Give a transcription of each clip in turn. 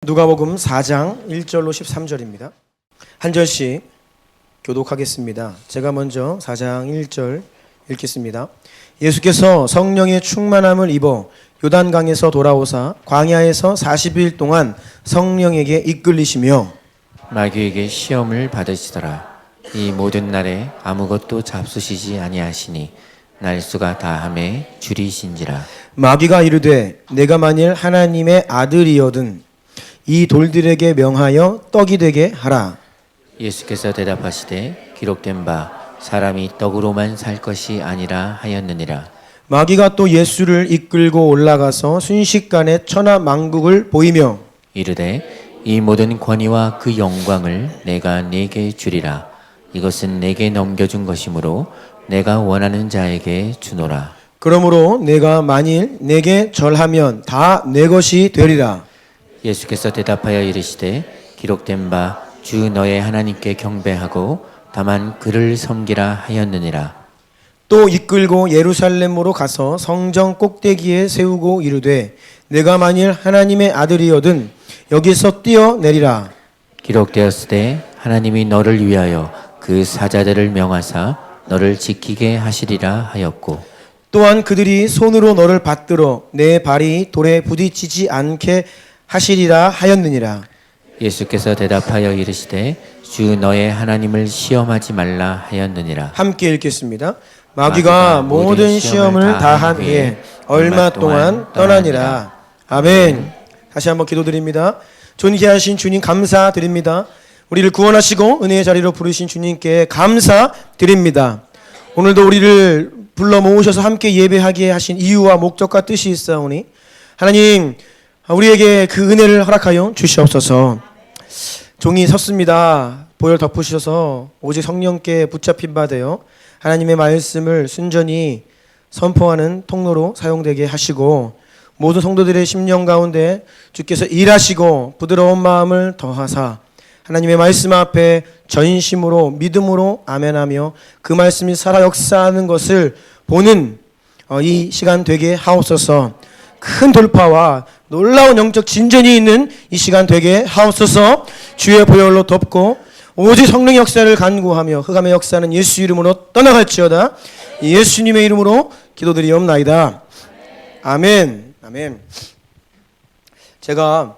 누가복음 4장 1절로 13절입니다. 한 절씩 교독하겠습니다. 제가 먼저 4장 1절 읽겠습니다. 예수께서 성령의 충만함을 입어 요단강에서 돌아오사 광야에서 40일 동안 성령에게 이끌리시며 마귀에게 시험을 받으시더라. 이 모든 날에 아무것도 잡수시지 아니하시니 날수가 다함에 줄이신지라. 마귀가 이르되 내가 만일 하나님의 아들이거든 이 돌들에게 명하여 떡이 되게 하라. 예수께서 대답하시되 기록된 바 사람이 떡으로만 살 것이 아니라 하였느니라. 마귀가 또 예수를 이끌고 올라가서 순식간에 천하 만국을 보이며 이르되 이 모든 권위와 그 영광을 내가 네게 주리라. 이것은 내게 넘겨준 것이므로 내가 원하는 자에게 주노라. 그러므로 내가 만일 내게 절하면 다 내 것이 되리라. 예수께서 대답하여 이르시되 기록된 바 주 너의 하나님께 경배하고 다만 그를 섬기라 하였느니라. 또 이끌고 예루살렘으로 가서 성전 꼭대기에 세우고 이르되 내가 만일 하나님의 아들이거든 여기서 뛰어내리라. 기록되었으되 하나님이 너를 위하여 그 사자들을 명하사 너를 지키게 하시리라 하였고 또한 그들이 손으로 너를 받들어 내 발이 돌에 부딪히지 않게 하시리라 하였느니라. 예수께서 대답하여 이르시되 주 너의 하나님을 시험하지 말라 하였느니라. 함께 읽겠습니다. 마귀가 모든 시험을 다한 후에 얼마 동안 떠나니라. 아멘. 다시 한번 기도드립니다. 존귀하신 주님 감사드립니다. 우리를 구원하시고 은혜의 자리로 부르신 주님께 감사드립니다. 오늘도 우리를 불러 모으셔서 함께 예배하게 하신 이유와 목적과 뜻이 있사오니 하나님 우리에게 그 은혜를 허락하여 주시옵소서. 종이 섰습니다. 보혈 덮으셔서 오직 성령께 붙잡힌 바 되어 하나님의 말씀을 순전히 선포하는 통로로 사용되게 하시고 모든 성도들의 심령 가운데 주께서 일하시고 부드러운 마음을 더하사 하나님의 말씀 앞에 전심으로 믿음으로 아멘하며 그 말씀이 살아 역사하는 것을 보는 이 시간 되게 하옵소서. 큰 돌파와 놀라운 영적 진전이 있는 이 시간 되게 하옵소서. 주의 보혈로 덮고 오직 성령의 역사를 간구하며 흑암의 역사는 예수 이름으로 떠나갈지어다. 예수님의 이름으로 기도드리옵나이다. 아멘. 아멘. 제가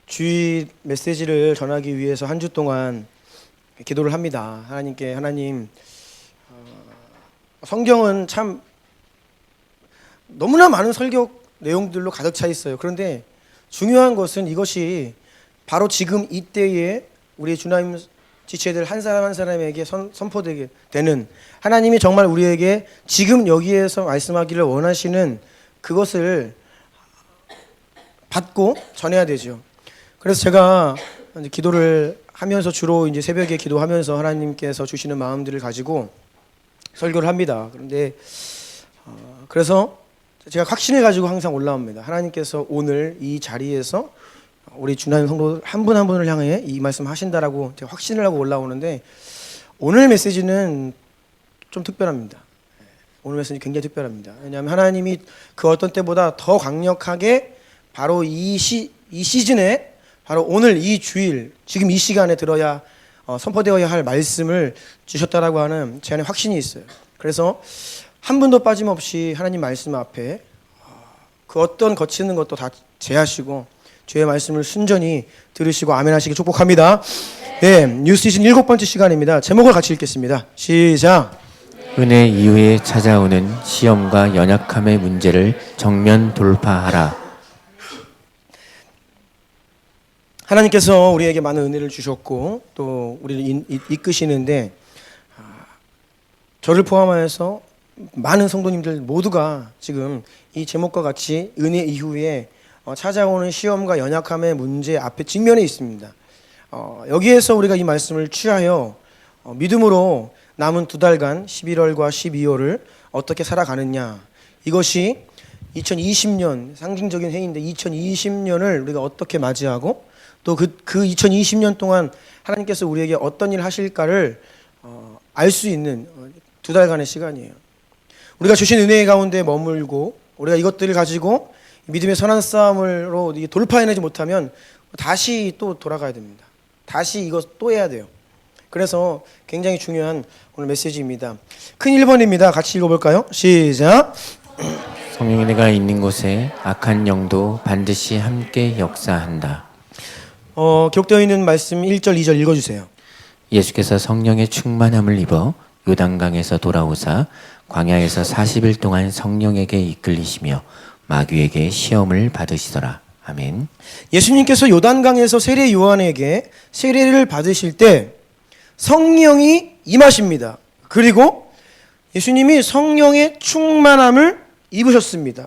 주일 메시지를 전하기 위해서 한 주 동안 기도를 합니다. 하나님께 하나님 성경은 참 너무나 많은 설교 내용들로 가득 차 있어요. 그런데 중요한 것은 이것이 바로 지금 이때에 우리 주님 지체들 한 사람 한 사람에게 선포되게 되는 하나님이 정말 우리에게 지금 여기에서 말씀하기를 원하시는 그것을 받고 전해야 되죠. 그래서 제가 이제 기도를 하면서 주로 이제 새벽에 기도하면서 하나님께서 주시는 마음들을 가지고 설교를 합니다. 그런데 그래서 제가 확신을 가지고 항상 올라옵니다. 하나님께서 오늘 이 자리에서 우리 주나님 성도 한 분 한 분을 향해 이 말씀 하신다라고 제가 확신을 하고 올라오는데 오늘 메시지는 좀 특별합니다. 오늘 메시지 굉장히 특별합니다. 왜냐하면 하나님이 그 어떤 때보다 더 강력하게 바로 이 시즌에 바로 오늘 이 주일 지금 이 시간에 들어야 선포되어야 할 말씀을 주셨다라고 하는 제 안에 확신이 있어요. 그래서 한 분도 빠짐없이 하나님 말씀 앞에 그 어떤 거치는 것도 다 제하시고 주의 말씀을 순전히 들으시고 아멘 하시기 축복합니다. 네, 뉴스 시즌 7번째 시간입니다. 제목을 같이 읽겠습니다. 시작. 은혜 이후에 찾아오는 시험과 연약함의 문제를 정면 돌파하라. 하나님께서 우리에게 많은 은혜를 주셨고 또 우리를 이끄시는데 저를 포함하여서 많은 성도님들 모두가 지금 이 제목과 같이 은혜 이후에 찾아오는 시험과 연약함의 문제 앞에 직면해 있습니다. 여기에서 우리가 이 말씀을 취하여 믿음으로 남은 2달간 11월과 12월을 어떻게 살아가느냐, 이것이 2020년 상징적인 해인데 2020년을 우리가 어떻게 맞이하고 또 그 2020년 동안 하나님께서 우리에게 어떤 일 하실까를 알 수 있는 2달간의 시간이에요. 우리가 주신 은혜 가운데 머물고 우리가 이것들을 가지고 믿음의 선한 싸움으로 돌파해내지 못하면 다시 또 돌아가야 됩니다. 다시 이거 또 해야 돼요. 그래서 굉장히 중요한 오늘 메시지입니다. 큰 1번입니다. 같이 읽어볼까요? 시작. 성령의 내가 있는 곳에 악한 영도 반드시 함께 역사한다. 기록되어 있는 말씀 1절, 2절 읽어주세요. 예수께서 성령의 충만함을 입어 요단강에서 돌아오사 광야에서 40일 동안 성령에게 이끌리시며 마귀에게 시험을 받으시더라. 아멘. 예수님께서 요단강에서 세례 요한에게 세례를 받으실 때 성령이 임하십니다. 그리고 예수님이 성령의 충만함을 입으셨습니다.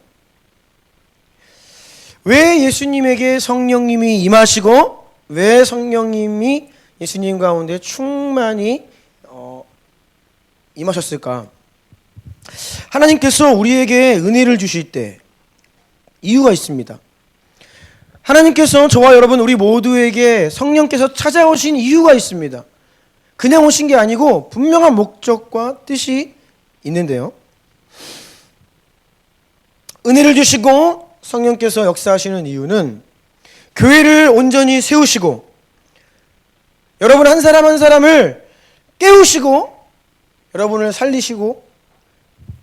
왜 예수님에게 성령님이 임하시고 왜 성령님이 예수님 가운데 충만히 임하셨을까? 하나님께서 우리에게 은혜를 주실 때 이유가 있습니다. 하나님께서 저와 여러분 우리 모두에게 성령께서 찾아오신 이유가 있습니다. 그냥 오신 게 아니고 분명한 목적과 뜻이 있는데요. 은혜를 주시고 성령께서 역사하시는 이유는 교회를 온전히 세우시고 여러분 한 사람 한 사람을 깨우시고 여러분을 살리시고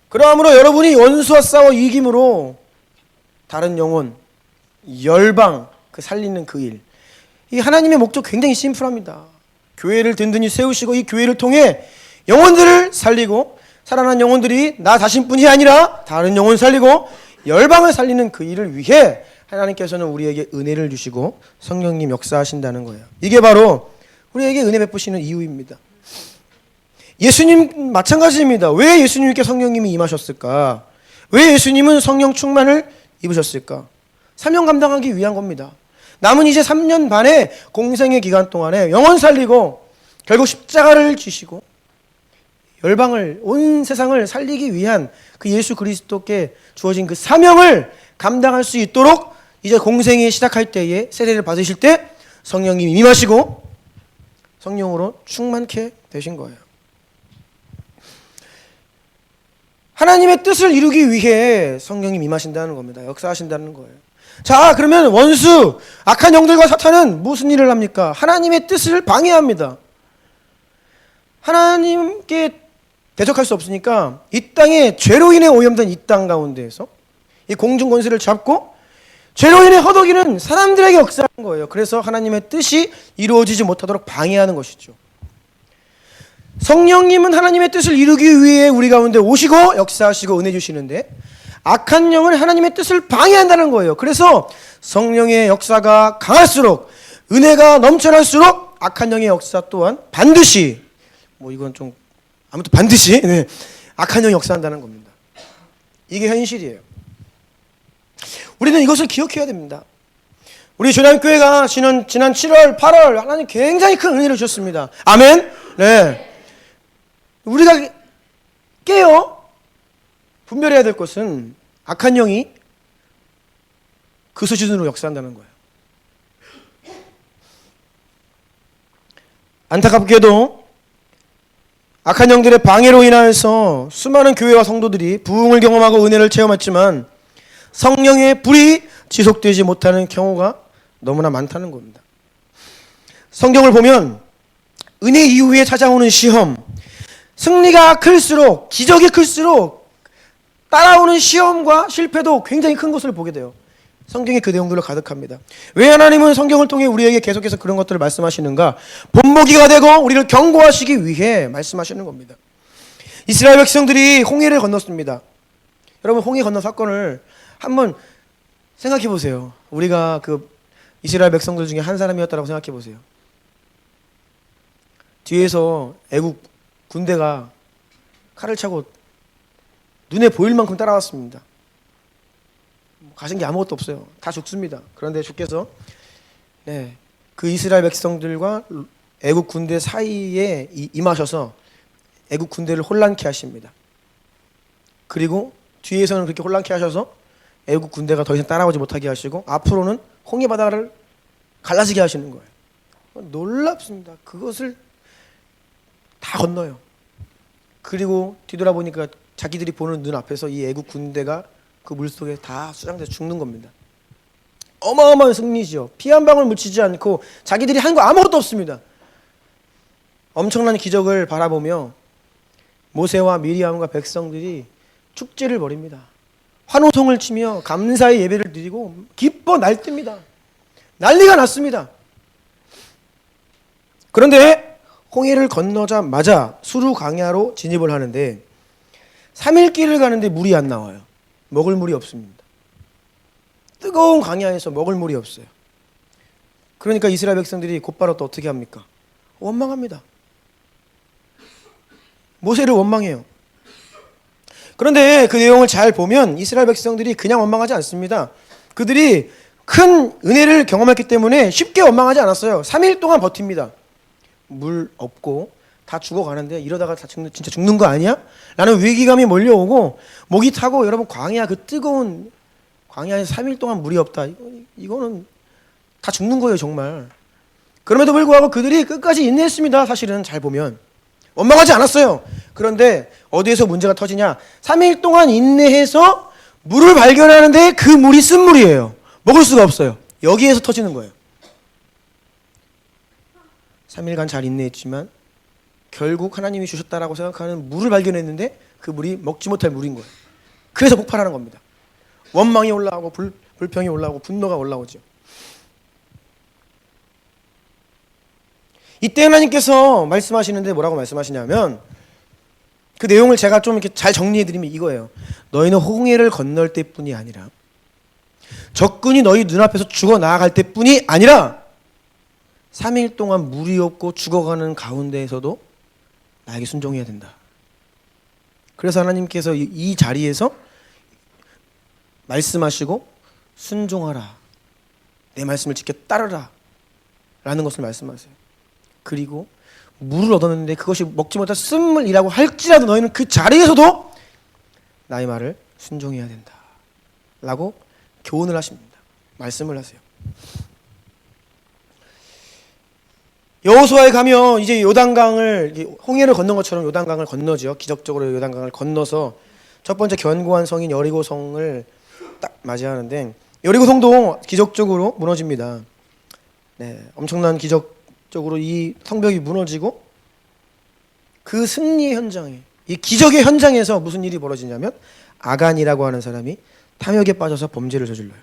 그러함으로 여러분이 원수와 싸워 이김으로 다른 영혼, 열방, 그 살리는 그 일. 이 하나님의 목적 굉장히 심플합니다. 교회를 든든히 세우시고 이 교회를 통해 영혼들을 살리고 살아난 영혼들이 나 자신뿐이 아니라 다른 영혼 살리고 열방을 살리는 그 일을 위해 하나님께서는 우리에게 은혜를 주시고 성령님 역사하신다는 거예요. 이게 바로 우리에게 은혜 베푸시는 이유입니다. 예수님 마찬가지입니다. 왜 예수님께 성령님이 임하셨을까? 왜 예수님은 성령 충만을 입으셨을까? 사명 감당하기 위한 겁니다. 남은 이제 3년 반의 공생의 기간 동안에 영혼 살리고 결국 십자가를 지시고 열방을 온 세상을 살리기 위한 그 예수 그리스도께 주어진 그 사명을 감당할 수 있도록 이제 공생이 시작할 때에 세례를 받으실 때 성령님이 임하시고 성령으로 충만케 되신 거예요. 하나님의 뜻을 이루기 위해 성령님 임하신다는 겁니다. 역사하신다는 거예요. 자, 그러면 원수, 악한 영들과 사탄은 무슨 일을 합니까? 하나님의 뜻을 방해합니다. 하나님께 대적할 수 없으니까 이 땅에 죄로 인해 오염된 이 땅 가운데에서 이 공중 권세를 잡고 죄로 인해 허덕이는 사람들에게 역사하는 거예요. 그래서 하나님의 뜻이 이루어지지 못하도록 방해하는 것이죠. 성령님은 하나님의 뜻을 이루기 위해 우리 가운데 오시고 역사하시고 은혜 주시는데 악한 영은 하나님의 뜻을 방해한다는 거예요. 그래서 성령의 역사가 강할수록 은혜가 넘쳐날수록 악한 영의 역사 또한 반드시 이건 좀 아무튼 반드시 악한 영이 역사한다는 겁니다. 이게 현실이에요. 우리는 이것을 기억해야 됩니다. 우리 조남교회가 지난 7월, 8월 하나님 굉장히 큰 은혜를 주셨습니다. 아멘. 네. 우리가 깨어 분별해야 될 것은 악한 영이 그 수준으로 역사한다는 거예요. 안타깝게도 악한 영들의 방해로 인하여서 수많은 교회와 성도들이 부흥을 경험하고 은혜를 체험했지만 성령의 불이 지속되지 못하는 경우가 너무나 많다는 겁니다. 성경을 보면 은혜 이후에 찾아오는 시험, 승리가 클수록, 기적이 클수록 따라오는 시험과 실패도 굉장히 큰 것을 보게 돼요. 성경이 그 내용들로 가득합니다. 왜 하나님은 성경을 통해 우리에게 계속해서 그런 것들을 말씀하시는가? 본보기가 되고 우리를 경고하시기 위해 말씀하시는 겁니다. 이스라엘 백성들이 홍해를 건넜습니다. 여러분, 홍해 건너 사건을 한번 생각해 보세요. 우리가 그 이스라엘 백성들 중에 한 사람이었다고 생각해 보세요. 뒤에서 애국 군대가 칼을 차고 눈에 보일 만큼 따라왔습니다. 가진 게 아무것도 없어요. 다 죽습니다. 그런데 주께서 그 이스라엘 백성들과 애국 군대 사이에 임하셔서 애국 군대를 혼란케 하십니다. 그리고 뒤에서는 그렇게 혼란케 하셔서 애국 군대가 더 이상 따라오지 못하게 하시고 앞으로는 홍해 바다를 갈라지게 하시는 거예요. 놀랍습니다. 그것을 다 건너요. 그리고 뒤돌아보니까 자기들이 보는 눈 앞에서 이 애국 군대가 그 물속에 다 수장돼서 죽는 겁니다. 어마어마한 승리지요. 피 한 방울 묻히지 않고 자기들이 한 거 아무것도 없습니다. 엄청난 기적을 바라보며 모세와 미리암과 백성들이 축제를 벌입니다. 환호성을 치며 감사의 예배를 드리고 기뻐 날뜁니다. 난리가 났습니다. 그런데 홍해를 건너자마자 수르 광야로 진입을 하는데 3일 길을 가는데 물이 안 나와요. 먹을 물이 없습니다. 뜨거운 광야에서 먹을 물이 없어요. 그러니까 이스라엘 백성들이 곧바로 또 어떻게 합니까? 원망합니다. 모세를 원망해요. 그런데 그 내용을 잘 보면 이스라엘 백성들이 그냥 원망하지 않습니다. 그들이 큰 은혜를 경험했기 때문에 쉽게 원망하지 않았어요. 3일 동안 버팁니다. 물 없고 다 죽어가는데 이러다가 다 진짜 죽는 거 아니야? 라는 위기감이 몰려오고 목이 타고 여러분 광야 그 뜨거운 광야에서 3일 동안 물이 없다. 이거는 다 죽는 거예요 정말. 그럼에도 불구하고 그들이 끝까지 인내했습니다. 사실은 잘 보면. 원망하지 않았어요. 그런데 어디에서 문제가 터지냐? 3일 동안 인내해서 물을 발견하는데 그 물이 쓴물이에요. 먹을 수가 없어요. 여기에서 터지는 거예요. 3일간 잘 인내했지만 결국 하나님이 주셨다라고 생각하는 물을 발견했는데 그 물이 먹지 못할 물인 거예요. 그래서 폭발하는 겁니다. 원망이 올라오고 불평이 올라오고 분노가 올라오죠. 이때 하나님께서 말씀하시는데 뭐라고 말씀하시냐면 그 내용을 제가 좀 이렇게 잘 정리해드리면 이거예요. 너희는 홍해를 건널 때뿐이 아니라 적군이 너희 눈앞에서 죽어 나아갈 때뿐이 아니라 3일 동안 물이 없고 죽어가는 가운데에서도 나에게 순종해야 된다. 그래서 하나님께서 이 자리에서 말씀하시고 순종하라. 내 말씀을 지켜 따르라. 라는 것을 말씀하세요. 그리고 물을 얻었는데 그것이 먹지 못할 쓴물이라고 할지라도 너희는 그 자리에서도 나의 말을 순종해야 된다. 라고 교훈을 하십니다. 말씀을 하세요. 여호수아에 가면 이제 요단강을 홍해를 건넌 것처럼 요단강을 건너죠. 기적적으로 요단강을 건너서 첫 번째 견고한 성인 여리고성을 딱 맞이하는데 여리고성도 기적적으로 무너집니다. 네, 엄청난 기적적으로 이 성벽이 무너지고 그 승리의 현장에 이 기적의 현장에서 무슨 일이 벌어지냐면 아간이라고 하는 사람이 탐욕에 빠져서 범죄를 저질러요.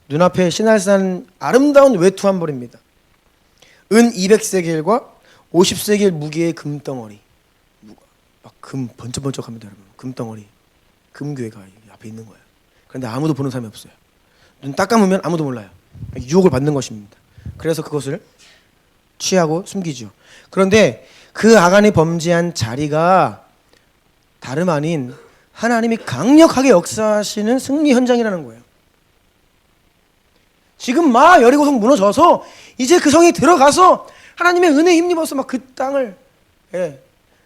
눈앞에 시날산 아름다운 외투 한 벌입니다. 은 200세겔과 50세겔 무게의 금덩어리. 막 금 번쩍번쩍합니다, 여러분. 금덩어리. 금괴가 앞에 있는 거예요. 그런데 아무도 보는 사람이 없어요. 눈 딱 감으면 아무도 몰라요. 유혹을 받는 것입니다. 그래서 그것을 취하고 숨기죠. 그런데 그 아간이 범죄한 자리가 다름 아닌 하나님이 강력하게 역사하시는 승리 현장이라는 거예요. 지금 막 여리고성 무너져서 이제 그 성에 들어가서 하나님의 은혜에 힘입어서 막 그 땅을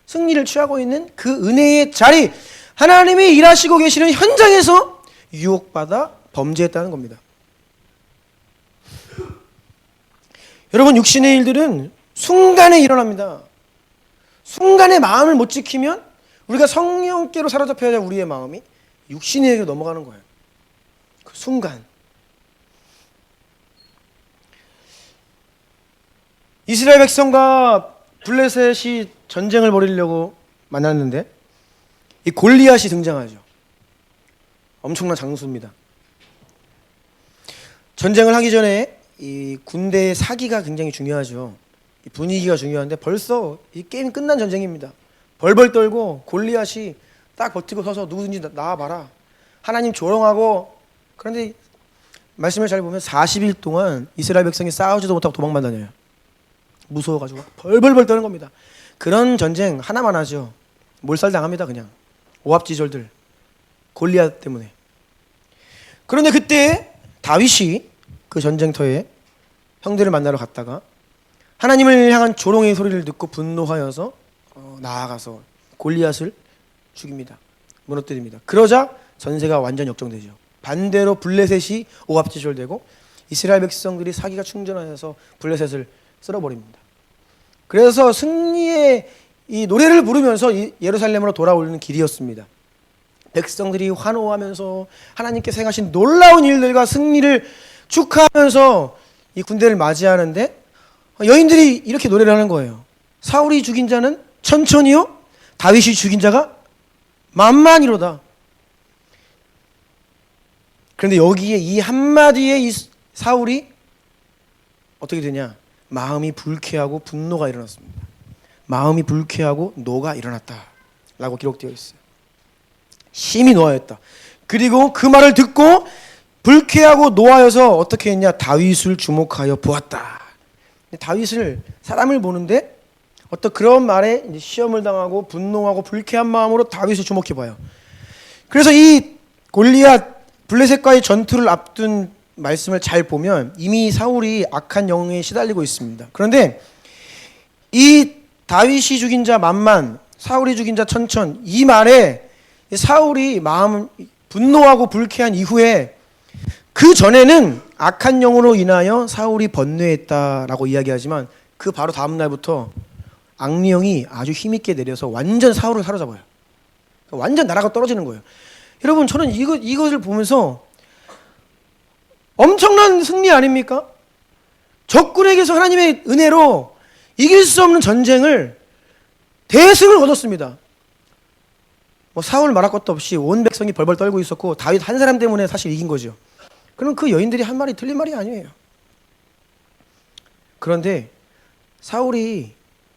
승리를 취하고 있는 그 은혜의 자리, 하나님이 일하시고 계시는 현장에서 유혹받아 범죄했다는 겁니다. 여러분, 육신의 일들은 순간에 일어납니다. 순간에 마음을 못 지키면 우리가 성령께로 사로잡혀야 될 우리의 마음이 육신에게 넘어가는 거예요. 그 순간. 이스라엘 백성과 블레셋이 전쟁을 벌이려고 만났는데 이 골리앗이 등장하죠. 엄청난 장수입니다. 전쟁을 하기 전에 이 군대의 사기가 굉장히 중요하죠. 이 분위기가 중요한데 벌써 이 게임이 끝난 전쟁입니다. 벌벌 떨고 골리앗이 딱 버티고 서서 누구든지 나와봐라. 하나님 조롱하고. 그런데 말씀을 잘 보면 40일 동안 이스라엘 백성이 싸우지도 못하고 도망만 다녀요. 무서워가지고 벌벌벌 떠는 겁니다. 그런 전쟁 하나만 하죠. 몰살당합니다. 그냥 오합지졸들 골리앗 때문에. 그런데 그때 다윗이 그 전쟁터에 형들을 만나러 갔다가 하나님을 향한 조롱의 소리를 듣고 분노하여서 나아가서 골리앗을 죽입니다. 무너뜨립니다. 그러자 전세가 완전 역전되죠. 반대로 블레셋이 오합지졸되고 이스라엘 백성들이 사기가 충전하여서 블레셋을 쓸어버립니다. 그래서 승리의 이 노래를 부르면서 예루살렘으로 돌아오는 길이었습니다. 백성들이 환호하면서 하나님께서 행하신 놀라운 일들과 승리를 축하하면서 이 군대를 맞이하는데 여인들이 이렇게 노래를 하는 거예요. 사울이 죽인 자는 천천히요, 다윗이 죽인 자가 만만이로다. 그런데 여기에 이 한마디에 이 사울이 어떻게 되냐? 마음이 불쾌하고 분노가 일어났습니다. 마음이 불쾌하고 노가 일어났다 라고 기록되어 있어요. 심히 노하였다. 그리고 그 말을 듣고 불쾌하고 노하여서 어떻게 했냐? 다윗을 주목하여 보았다. 다윗을, 사람을 보는데 어떤 그런 말에 이제 시험을 당하고 분노하고 불쾌한 마음으로 다윗을 주목해 봐요. 그래서 이 골리앗 블레셋과의 전투를 앞둔 말씀을 잘 보면 이미 사울이 악한 영에 시달리고 있습니다. 그런데 이 다윗이 죽인 자 만만, 사울이 죽인 자 천천, 이 말에 사울이 마음 분노하고 불쾌한 이후에 그 전에는 악한 영으로 인하여 사울이 번뇌했다라고 이야기하지만 그 바로 다음 날부터 악령이 아주 힘있게 내려서 완전 사울을 사로잡아요. 완전 나라가 떨어지는 거예요. 여러분, 저는 이것을 보면서 엄청난 승리 아닙니까? 적군에게서 하나님의 은혜로 이길 수 없는 전쟁을 대승을 거뒀습니다. 뭐 사울 말할 것도 없이 온 백성이 벌벌 떨고 있었고 다윗 한 사람 때문에 사실 이긴 거죠. 그럼 그 여인들이 한 말이 틀린 말이 아니에요. 그런데 사울이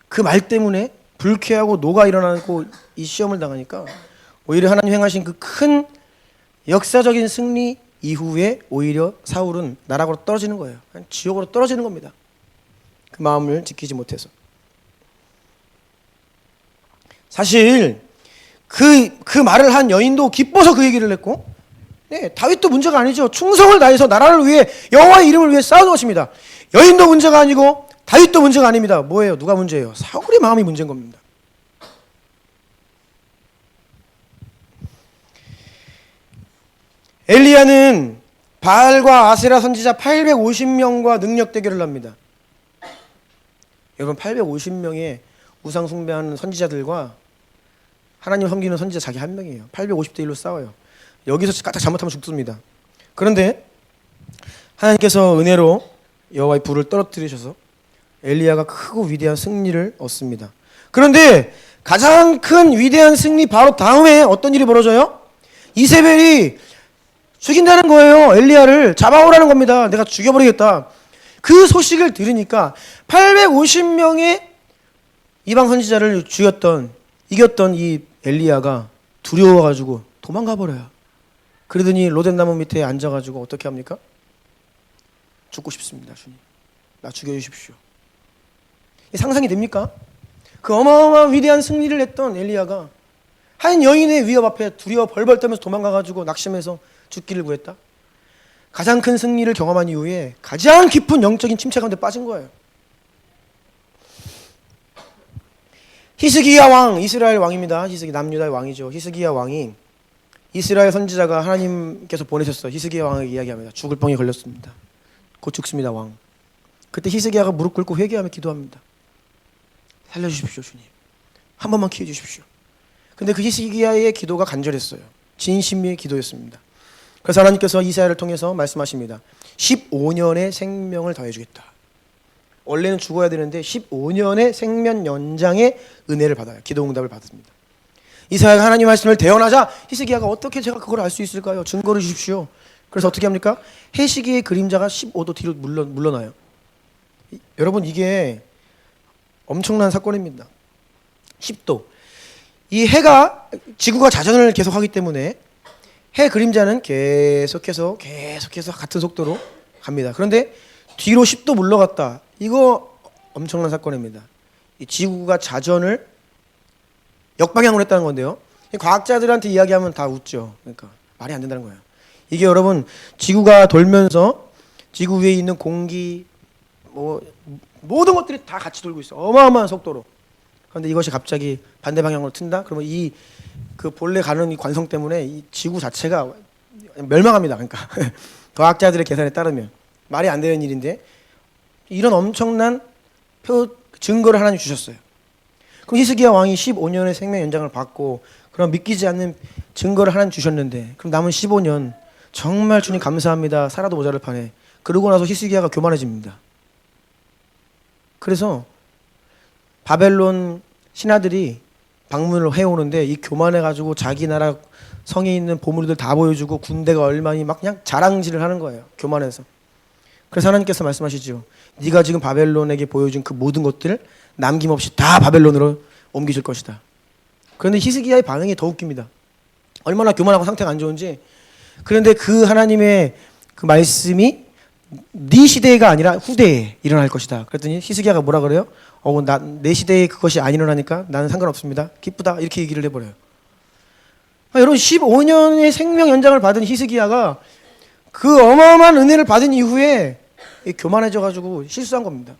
그 말 때문에 불쾌하고 노가 일어나고 이 시험을 당하니까 오히려 하나님 행하신 그 큰 역사적인 승리 이후에 오히려 사울은 나락으로 떨어지는 거예요. 지옥으로 떨어지는 겁니다. 그 마음을 지키지 못해서. 사실 그 말을 한 여인도 기뻐서 그 얘기를 했고, 네, 다윗도 문제가 아니죠. 충성을 다해서 나라를 위해 여호와의 이름을 위해 싸우는 것입니다. 여인도 문제가 아니고 다윗도 문제가 아닙니다. 뭐예요? 누가 문제예요? 사울의 마음이 문제인 겁니다. 엘리야는 바알과 아세라 선지자 850명과 능력 대결을 합니다. 여러분, 850명의 우상 숭배하는 선지자들과 하나님 섬기는 선지자 자기 한 명이에요. 850대 1로 싸워요. 여기서 까딱 잘못하면 죽습니다. 그런데 하나님께서 은혜로 여호와의 불을 떨어뜨리셔서 엘리야가 크고 위대한 승리를 얻습니다. 그런데 가장 큰 위대한 승리 바로 다음에 어떤 일이 벌어져요? 이세벨이 죽인다는 거예요. 엘리야를 잡아오라는 겁니다. 내가 죽여버리겠다. 그 소식을 들으니까 850명의 이방 선지자를 이겼던 이 엘리야가 두려워가지고 도망가 버려요. 그러더니 로덴나무 밑에 앉아가지고 어떻게 합니까? 죽고 싶습니다. 주님, 나 죽여주십시오. 상상이 됩니까? 그 어마어마한 위대한 승리를 했던 엘리야가 한 여인의 위협 앞에 두려워 벌벌 떨면서 도망가가지고 낙심해서 죽기를 구했다. 가장 큰 승리를 경험한 이후에 가장 깊은 영적인 침체 가운데 빠진 거예요. 히스기야 왕, 이스라엘 왕입니다. 남유다의 왕이죠. 히스기야 왕이 이스라엘 선지자가 하나님께서 보내셨어요. 히스기야 왕에게 이야기합니다. 죽을 병에 걸렸습니다. 곧 죽습니다, 왕. 그때 히스기야가 무릎 꿇고 회개하며 기도합니다. 살려주십시오, 주님. 한 번만 기회 주십시오. 근데 그 히스기야의 기도가 간절했어요. 진심의 기도였습니다. 그래서 하나님께서 이사야를 통해서 말씀하십니다. 15년의 생명을 더해주겠다. 원래는 죽어야 되는데 15년의 생명 연장의 은혜를 받아요. 기도 응답을 받습니다. 이사야가 하나님 말씀을 대언하자 히스기야가 어떻게 제가 그걸 알 수 있을까요? 증거를 주십시오. 그래서 어떻게 합니까? 해시기의 그림자가 15도 뒤로 물러나요. 여러분, 이게 엄청난 사건입니다. 10도. 이 해가 지구가 자전을 계속하기 때문에 해 그림자는 계속해서 같은 속도로 갑니다. 그런데 뒤로 10도 물러갔다. 이거 엄청난 사건입니다. 이 지구가 자전을 역방향으로 했다는 건데요. 과학자들한테 이야기하면 다 웃죠. 그러니까 말이 안 된다는 거예요. 이게 여러분, 지구가 돌면서 지구 위에 있는 공기, 모든 것들이 다 같이 돌고 있어. 어마어마한 속도로. 그런데 이것이 갑자기 반대 방향으로 튼다? 그러면 그 본래 가는 이 관성 때문에 이 지구 자체가 멸망합니다. 그러니까 과학자들의 계산에 따르면 말이 안 되는 일인데 이런 엄청난 증거를 하나님 주셨어요. 그럼 히스기야 왕이 15년의 생명 연장을 받고 그럼 믿기지 않는 증거를 하나 주셨는데 그럼 남은 15년 정말 주님 감사합니다. 살아도 모자랄 판에. 그러고 나서 히스기야가 교만해집니다. 그래서 바벨론 신하들이 방문을 해오는데 이 교만해가지고 자기 나라 성에 있는 보물들 다 보여주고 군대가 얼마니 막 그냥 자랑질을 하는 거예요. 교만해서. 그래서 하나님께서 말씀하시죠. 네가 지금 바벨론에게 보여준 그 모든 것들을 남김없이 다 바벨론으로 옮겨줄 것이다. 그런데 히스기야의 반응이 더 웃깁니다. 얼마나 교만하고 상태가 안 좋은지. 그런데 그 하나님의 그 말씀이 네 시대가 아니라 후대에 일어날 것이다. 그랬더니 히스기야가 뭐라 그래요? 내 시대에 그것이 안 일어나니까 나는 상관없습니다. 기쁘다. 이렇게 얘기를 해버려요. 여러분 15년의 생명 연장을 받은 히스기야가 그 어마어마한 은혜를 받은 이후에 교만해져가지고 실수한 겁니다.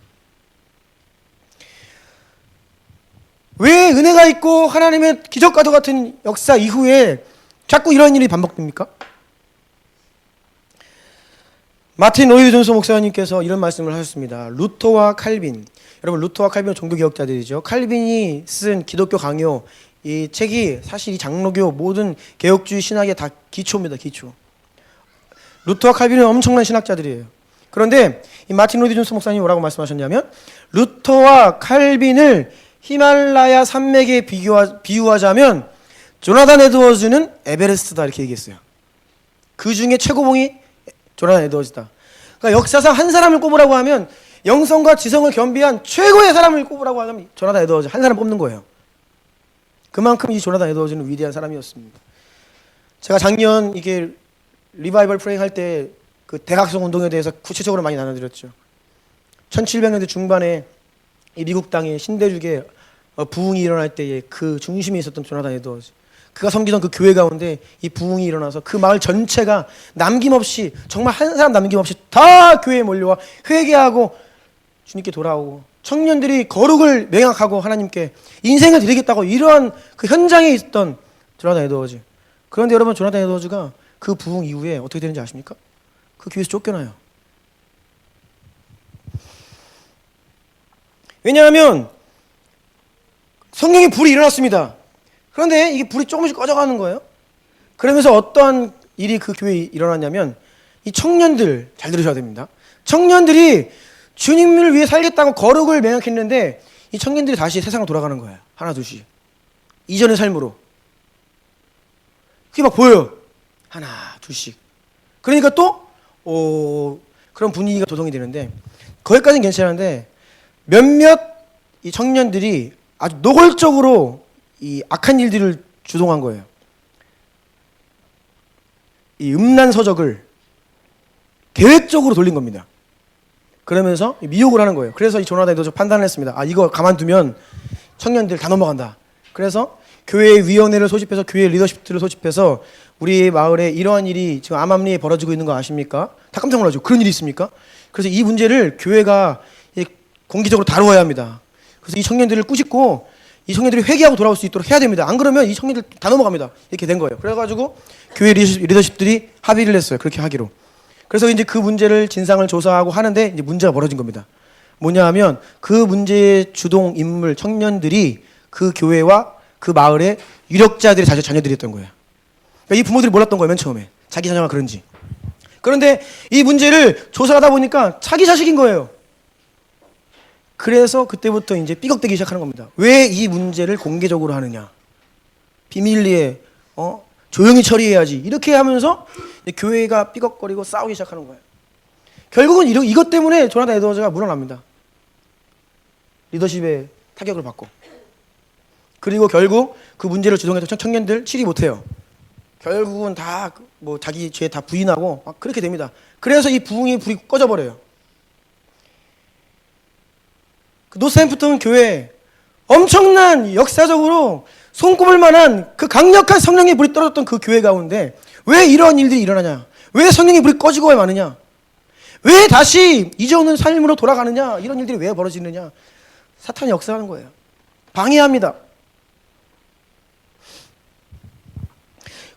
왜 은혜가 있고 하나님의 기적과도 같은 역사 이후에 자꾸 이런 일이 반복됩니까? 마틴 로이드 존스 목사님께서 이런 말씀을 하셨습니다. 루터와 칼빈, 여러분 루터와 칼빈은 종교개혁자들이죠. 칼빈이 쓴 기독교 강요 이 책이 사실 이 장로교 모든 개혁주의 신학의 다 기초입니다. 기초. 루터와 칼빈은 엄청난 신학자들이에요. 그런데 이 마틴 로이드 존스 목사님이 뭐라고 말씀하셨냐면 루터와 칼빈을 히말라야 산맥에 비유하자면 조나단 에드워즈는 에베레스트다 이렇게 얘기했어요. 그 중에 최고봉이 조나단 에드워즈다. 그러니까 역사상 한 사람을 꼽으라고 하면 영성과 지성을 겸비한 최고의 사람을 꼽으라고 하면 조나단 에드워즈 한 사람 뽑는 거예요. 그만큼 이 조나단 에드워즈는 위대한 사람이었습니다. 제가 작년 이게 리바이벌 프레잉 할 때 그 대각성 운동에 대해서 구체적으로 많이 나눠드렸죠. 1700년대 중반에 이 미국 땅에 신대륙에 부흥이 일어날 때에 그 중심에 있었던 조나단 에드워즈, 그가 섬기던 그 교회 가운데 이 부흥이 일어나서 그 마을 전체가 남김없이 정말 한 사람 남김없이 다 교회에 몰려와 회개하고 주님께 돌아오고 청년들이 거룩을 맹약하고 하나님께 인생을 드리겠다고 이러한 그 현장에 있었던 조나단 에드워즈. 그런데 여러분 조나단 에드워즈가 그 부흥 이후에 어떻게 되는지 아십니까? 그 교회에서 쫓겨나요. 왜냐하면 성령의 불이 일어났습니다. 그런데 이게 불이 조금씩 꺼져가는 거예요. 그러면서 어떠한 일이 그 교회에 일어났냐면 이 청년들, 잘 들으셔야 됩니다. 청년들이 주님을 위해 살겠다고 거룩을 맹약했는데 이 청년들이 다시 세상으로 돌아가는 거예요. 하나 둘씩. 이전의 삶으로. 그게 막 보여요. 하나 둘씩. 그러니까 또 그런 분위기가 조성이 되는데 거기까지는 괜찮은데 몇몇 이 청년들이 아주 노골적으로 이 악한 일들을 주동한 거예요. 이 음란 서적을 계획적으로 돌린 겁니다. 그러면서 미혹을 하는 거예요. 그래서 이 조나단 에드워즈가 판단을 했습니다. 이거 가만두면 청년들 다 넘어간다. 그래서 교회 위원회를 소집해서 교회 리더십들을 소집해서 우리 마을에 이러한 일이 지금 암암리에 벌어지고 있는 거 아십니까? 다 깜짝 놀라죠. 그런 일이 있습니까? 그래서 이 문제를 교회가 공개적으로 다루어야 합니다. 그래서 이 청년들을 꾸짖고 이 청년들이 회개하고 돌아올 수 있도록 해야 됩니다. 안 그러면 이 청년들 다 넘어갑니다. 이렇게 된 거예요. 그래가지고 교회 리더십들이 합의를 했어요. 그렇게 하기로. 그래서 이제 그 문제를 진상을 조사하고 하는데 이제 문제가 벌어진 겁니다. 뭐냐 하면 그 문제의 주동 인물 청년들이 그 교회와 그 마을의 유력자들의 자녀들이었던 거예요. 그러니까 이 부모들이 몰랐던 거예요. 맨 처음에. 자기 자녀가 그런지. 그런데 이 문제를 조사하다 보니까 자기 자식인 거예요. 그래서 그때부터 이제 삐걱대기 시작하는 겁니다. 왜 이 문제를 공개적으로 하느냐? 비밀리에 조용히 처리해야지. 이렇게 하면서 교회가 삐걱거리고 싸우기 시작하는 거예요. 결국은 이것 때문에 조나단 에드워즈가 물러납니다. 리더십의 타격을 받고. 그리고 결국 그 문제를 주동했던 청년들 치리 못해요. 결국은 다 뭐 자기 죄 다 부인하고 막 그렇게 됩니다. 그래서 이 부흥의 불이 꺼져버려요. 그 노스햄프턴 교회 엄청난 역사적으로 손꼽을 만한 그 강력한 성령의 불이 떨어졌던 그 교회 가운데 왜 이러한 일들이 일어나냐? 왜 성령의 불이 꺼지고 마느냐? 왜 다시 이전의 삶으로 돌아가느냐? 이런 일들이 왜 벌어지느냐? 사탄이 역사하는 거예요. 방해합니다.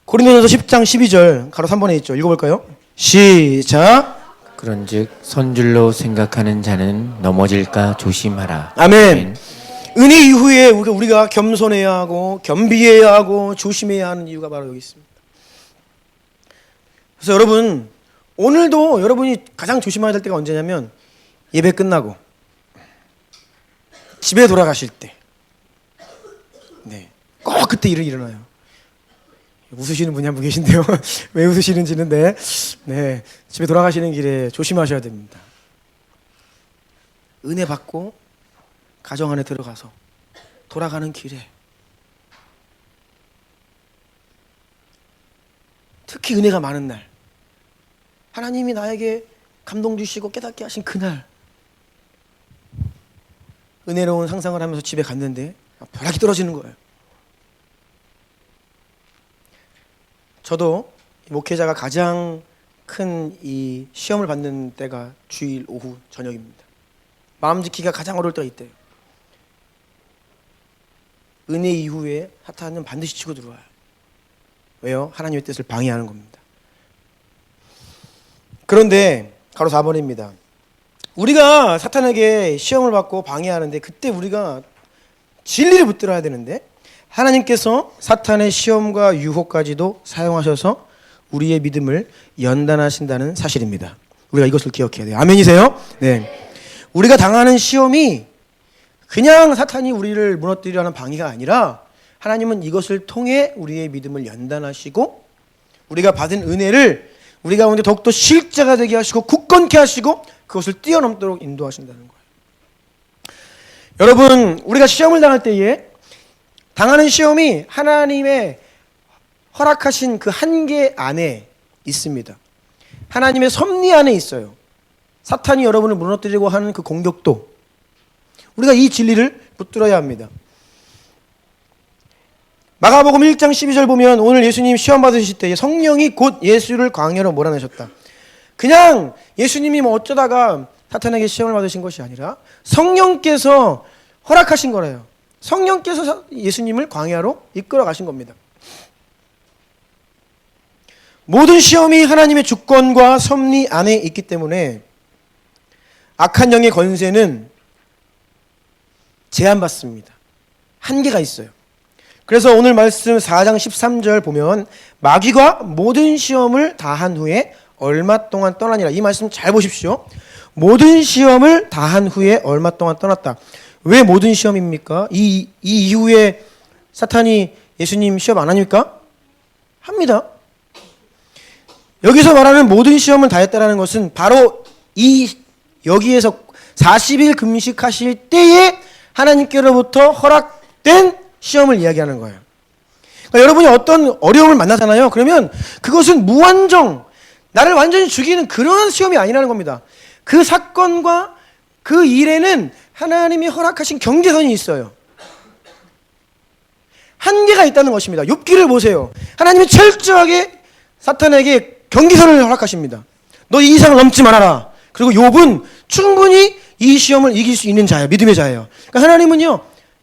고린도전서 10장 12절 가로 3번에 있죠. 읽어볼까요? 시작. 그런즉 선줄로 생각하는 자는 넘어질까 조심하라. 아멘. 은혜 이후에 우리가 겸손해야 하고 겸비해야 하고 조심해야 하는 이유가 바로 여기 있습니다. 그래서 여러분, 오늘도 여러분이 가장 조심해야 될 때가 언제냐면 예배 끝나고 집에 돌아가실 때, 네, 꼭 그때 일이 일어나요. 웃으시는 분이 한 분 계신데요. 왜 웃으시는지는 네, 집에 돌아가시는 길에 조심하셔야 됩니다. 은혜 받고 가정 안에 들어가서 돌아가는 길에 특히 은혜가 많은 날, 하나님이 나에게 감동 주시고 깨닫게 하신 그날, 은혜로운 상상을 하면서 집에 갔는데 벼락이 떨어지는 거예요. 저도 목회자가 가장 큰 이 시험을 받는 때가 주일 오후 저녁입니다. 마음 지키기가 가장 어려울 때가 이때요. 은혜 이후에 사탄은 반드시 치고 들어와요. 왜요? 하나님의 뜻을 방해하는 겁니다. 그런데 가로 4번입니다. 우리가 사탄에게 시험을 받고 방해하는데 그때 우리가 진리를 붙들어야 되는데 하나님께서 사탄의 시험과 유혹까지도 사용하셔서 우리의 믿음을 연단하신다는 사실입니다. 우리가 이것을 기억해야 돼요. 아멘이세요? 네. 우리가 당하는 시험이 그냥 사탄이 우리를 무너뜨리려는 방해가 아니라 하나님은 이것을 통해 우리의 믿음을 연단하시고 우리가 받은 은혜를 우리 가운데 더욱더 실제가 되게 하시고 굳건케 하시고 그것을 뛰어넘도록 인도하신다는 거예요. 여러분, 우리가 시험을 당할 때에 당하는 시험이 하나님의 허락하신 그 한계 안에 있습니다. 하나님의 섭리 안에 있어요. 사탄이 여러분을 무너뜨리려고 하는 그 공격도 우리가 이 진리를 붙들어야 합니다. 마가복음 1장 12절 보면 오늘 예수님 시험 받으실 때 성령이 곧 예수를 광야로 몰아내셨다. 그냥 예수님이 뭐 어쩌다가 사탄에게 시험을 받으신 것이 아니라 성령께서 허락하신 거래요. 성령께서 예수님을 광야로 이끌어 가신 겁니다. 모든 시험이 하나님의 주권과 섭리 안에 있기 때문에 악한 영의 권세는 제한받습니다. 한계가 있어요. 그래서 오늘 말씀 4장 13절 보면 마귀가 모든 시험을 다한 후에 얼마 동안 떠나니라. 이 말씀 잘 보십시오. 모든 시험을 다한 후에 얼마 동안 떠났다. 왜 모든 시험입니까? 이 이후에 사탄이 예수님 시험 안 하니까? 합니다. 여기서 말하는 모든 시험을 다했다는 것은 바로 여기에서 40일 금식하실 때에 하나님께로부터 허락된 시험을 이야기하는 거예요. 그러니까 여러분이 어떤 어려움을 만나잖아요. 그러면 그것은 무한정 나를 완전히 죽이는 그러한 시험이 아니라는 겁니다. 그 사건과 그 일에는 하나님이 허락하신 경계선이 있어요. 한계가 있다는 것입니다. 욥기를 보세요. 하나님이 철저하게 사탄에게 경계선을 허락하십니다. 너 이 이상을 넘지 말아라. 그리고 욥은 충분히 이 시험을 이길 수 있는 자예요. 믿음의 자예요. 그러니까 하나님은요,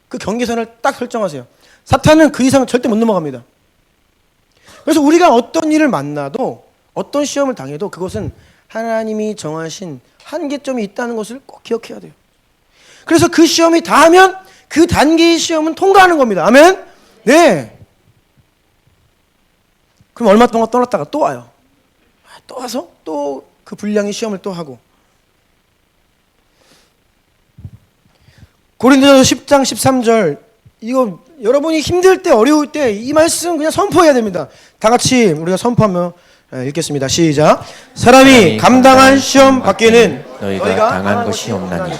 그 경계선을 딱 설정하세요. 사탄은 그 이상 절대 못 넘어갑니다. 그래서 우리가 어떤 일을 만나도 어떤 시험을 당해도 그것은 하나님이 정하신 한계점이 있다는 것을 꼭 기억해야 돼요. 그래서 그 시험이 닿으면 그 단계의 시험은 통과하는 겁니다. 아멘? 네. 그럼 얼마 동안 떠났다가 또 와요. 또 와서 또 그 분량의 시험을 또 하고. 고린도전서 10장 13절 이거 여러분이 힘들 때 어려울 때 이 말씀 그냥 선포해야 됩니다. 다 같이 우리가 선포하며 읽겠습니다. 시작. 사람이 감당한 시험 밖에는 너희가 당한 것이 없나니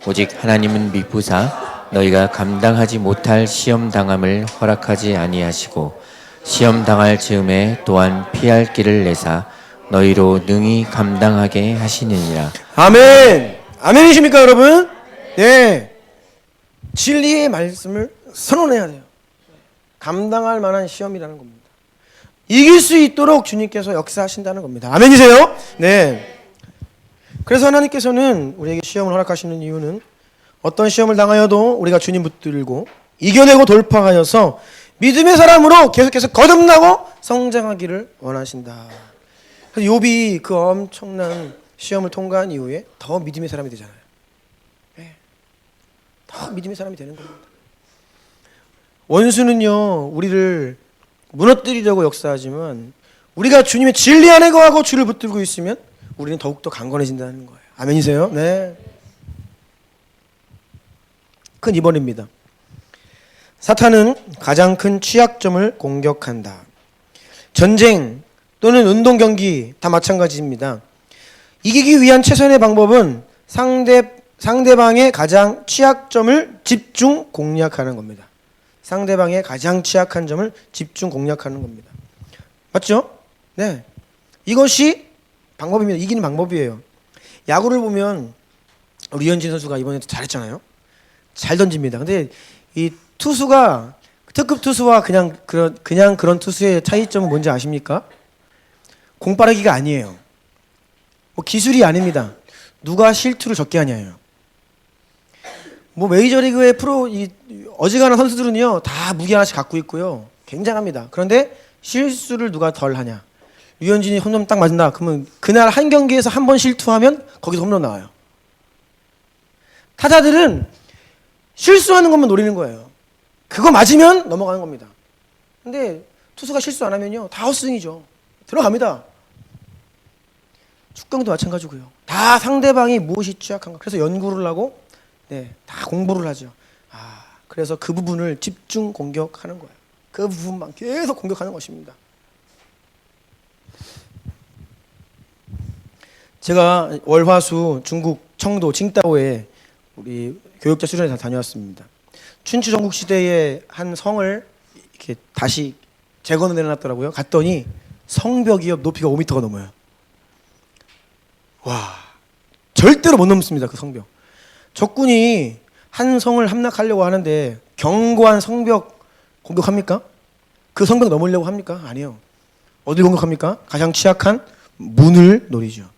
오직 하나님은 미쁘사 너희가 감당하지 못할 시험 당함을 허락하지 아니하시고 시험 당할 즈음에 또한 피할 길을 내사 너희로 능히 감당하게 하시느니라. 아멘. 아멘이십니까 여러분? 네. 진리의 말씀을 선언해야 돼요. 감당할 만한 시험이라는 겁니다. 이길 수 있도록 주님께서 역사하신다는 겁니다. 아멘이세요? 네. 그래서 하나님께서는 우리에게 시험을 허락하시는 이유는 어떤 시험을 당하여도 우리가 주님 붙들고 이겨내고 돌파하여서 믿음의 사람으로 계속해서 거듭나고 성장하기를 원하신다. 그래서 욥이 그 엄청난 시험을 통과한 이후에 더 믿음의 사람이 되잖아요. 네. 더 믿음의 사람이 되는 겁니다. 원수는요 우리를 무너뜨리려고 역사하지만 우리가 주님의 진리 안에 거하고 주를 붙들고 있으면 우리는 더욱더 강건해진다는 거예요. 아멘이세요? 네. 큰 2번입니다. 사탄은 가장 큰 취약점을 공격한다. 전쟁 또는 운동 경기 다 마찬가지입니다. 이기기 위한 최선의 방법은 상대방의 가장 취약점을 집중 공략하는 겁니다. 상대방의 가장 취약한 점을 집중 공략하는 겁니다. 맞죠? 네. 이것이 방법입니다. 이기는 방법이에요. 야구를 보면 류현진 선수가 이번에 잘했잖아요. 잘 던집니다. 근데 이 투수가 특급 투수와 그냥 그런 투수의 차이점은 뭔지 아십니까? 공빠르기가 아니에요. 뭐 기술이 아닙니다. 누가 실투를 적게 하냐예요. 뭐 메이저리그의 프로 어지간한 선수들은요 다 무기 하나씩 갖고 있고요. 굉장합니다. 그런데 실수를 누가 덜 하냐. 류현진이 홈런 딱 맞는다. 그러면 그날 한 경기에서 한 번 실투하면 거기서 홈런 나와요. 타자들은 실수하는 것만 노리는 거예요. 그거 맞으면 넘어가는 겁니다. 근데 투수가 실수 안 하면요 다 헛스윙이죠. 들어갑니다. 축구도 마찬가지고요. 다 상대방이 무엇이 취약한가. 그래서 연구를 하고 다 공부를 하죠. 그래서 그 부분을 집중 공격하는 거예요. 그 부분만 계속 공격하는 것입니다. 제가 월화수 중국 청도 칭다오에 우리 교육자 수련회 다 다녀왔습니다. 춘추 전국 시대의 한 성을 이렇게 다시 재건을 내놨더라고요. 갔더니 성벽이요 높이가 5m가 넘어요. 와, 절대로 못 넘습니다. 그 성벽. 적군이 한 성을 함락하려고 하는데 견고한 성벽 공격합니까? 그 성벽 넘으려고 합니까? 아니요. 어딜 공격합니까? 가장 취약한 문을 노리죠.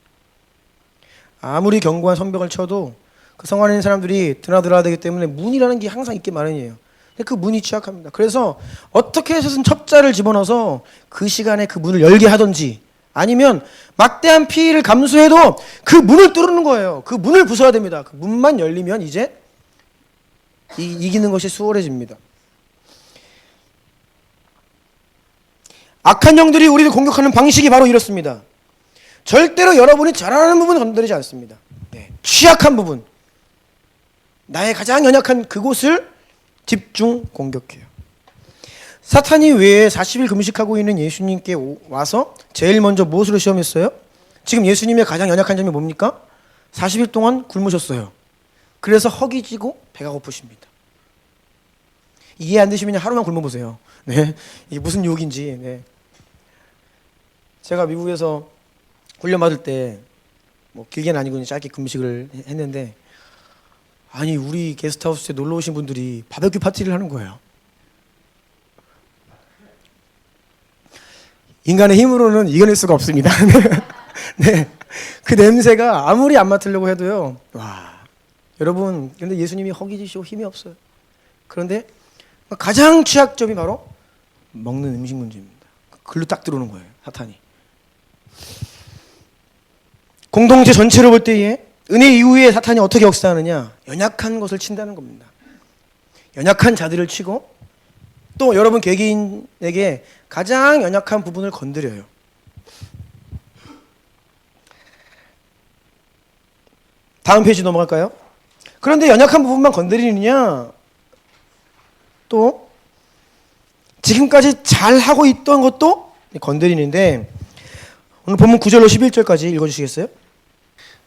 아무리 견고한 성벽을 쳐도 그 성 안에 있는 사람들이 드나들어야 되기 때문에 문이라는 게 항상 있기 마련이에요. 근데 그 문이 취약합니다. 그래서 어떻게 해서든 첩자를 집어넣어서 그 시간에 그 문을 열게 하든지 아니면 막대한 피해를 감수해도 그 문을 뚫는 거예요. 그 문을 부숴야 됩니다. 그 문만 열리면 이제 이기는 것이 수월해집니다. 악한 영들이 우리를 공격하는 방식이 바로 이렇습니다. 절대로 여러분이 잘하는 부분을 건드리지 않습니다. 취약한 부분, 나의 가장 연약한 그곳을 집중 공격해요. 사탄이 왜 40일 금식하고 있는 예수님께 와서 제일 먼저 무엇으로 시험했어요? 지금 예수님의 가장 연약한 점이 뭡니까? 40일 동안 굶으셨어요. 그래서 허기지고 배가 고프십니다. 이해 안 되시면 하루만 굶어보세요. 네, 이게 무슨 유혹인지. 네. 제가 미국에서 훈련 받을 때 뭐 길게는 아니고 짧게 금식을 했는데 아니 우리 게스트하우스에 놀러 오신 분들이 바베큐 파티를 하는 거예요. 인간의 힘으로는 이겨낼 수가 없습니다. 네, 그 냄새가 아무리 안 맡으려고 해도요. 와, 여러분, 근데 예수님이 허기지시고 힘이 없어요. 그런데 가장 취약점이 바로 먹는 음식 문제입니다. 글로 딱 들어오는 거예요, 사탄이. 공동체 전체를 볼 때에 은혜 이후에 사탄이 어떻게 역사하느냐? 연약한 것을 친다는 겁니다. 연약한 자들을 치고 또 여러분 개개인에게 가장 연약한 부분을 건드려요. 다음 페이지 넘어갈까요? 그런데 연약한 부분만 건드리느냐? 또 지금까지 잘하고 있던 것도 건드리는데 오늘 본문 9절로 11절까지 읽어주시겠어요?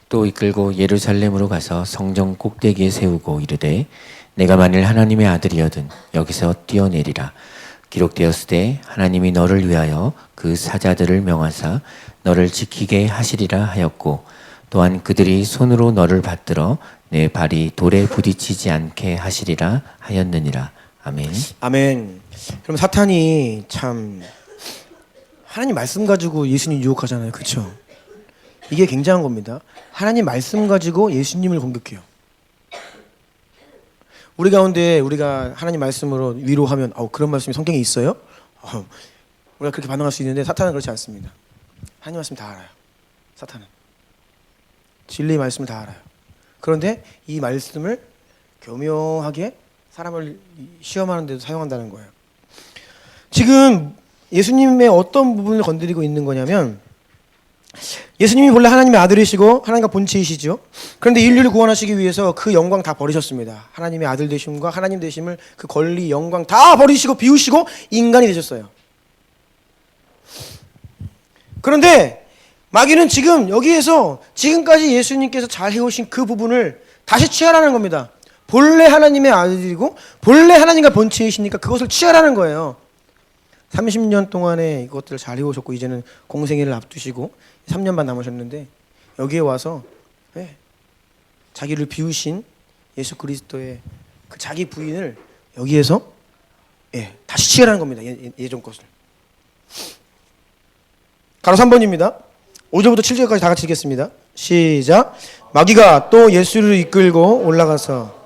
또 이끌고 예루살렘으로 가서 성정 꼭대기에 세우고 이르되 내가 만일 하나님의 아들이여든 여기서 뛰어내리라. 기록되었으되 하나님이 너를 위하여 그 사자들을 명하사 너를 지키게 하시리라 하였고 또한 그들이 손으로 너를 받들어 내 발이 돌에 부딪히지 않게 하시리라 하였느니라. 아멘. 아멘. 그럼 사탄이 참 하나님 말씀 가지고 예수님 유혹하잖아요. 그렇죠? 이게 굉장한 겁니다. 하나님 말씀 가지고 예수님을 공격해요. 우리 가운데 우리가 하나님 말씀으로 위로하면 그런 말씀이 성경에 있어요? 우리가 그렇게 반응할 수 있는데 사탄은 그렇지 않습니다. 하나님 말씀 다 알아요. 사탄은 진리의 말씀을 다 알아요. 그런데 이 말씀을 교묘하게 사람을 시험하는 데도 사용한다는 거예요. 지금 예수님의 어떤 부분을 건드리고 있는 거냐면, 예수님이 본래 하나님의 아들이시고 하나님과 본체이시죠. 그런데 인류를 구원하시기 위해서 그 영광 다 버리셨습니다. 하나님의 아들 되심과 하나님 되심을, 그 권리, 영광 다 버리시고 비우시고 인간이 되셨어요. 그런데 마귀는 지금 여기에서 지금까지 예수님께서 잘 해오신 그 부분을 다시 취하라는 겁니다. 본래 하나님의 아들이고 본래 하나님과 본체이시니까 그것을 취하라는 거예요. 30년 동안에 이것들을 잘 해오셨고 이제는 공생애를 앞두시고 3년 반 남으셨는데 여기에 와서 자기를 비우신 예수 그리스도의 그 자기 부인을 여기에서 다시 취하라는 겁니다. 예전 것을. 가로 3번입니다. 5절부터 7절까지 다 같이 읽겠습니다. 시작. 마귀가 또 예수를 이끌고 올라가서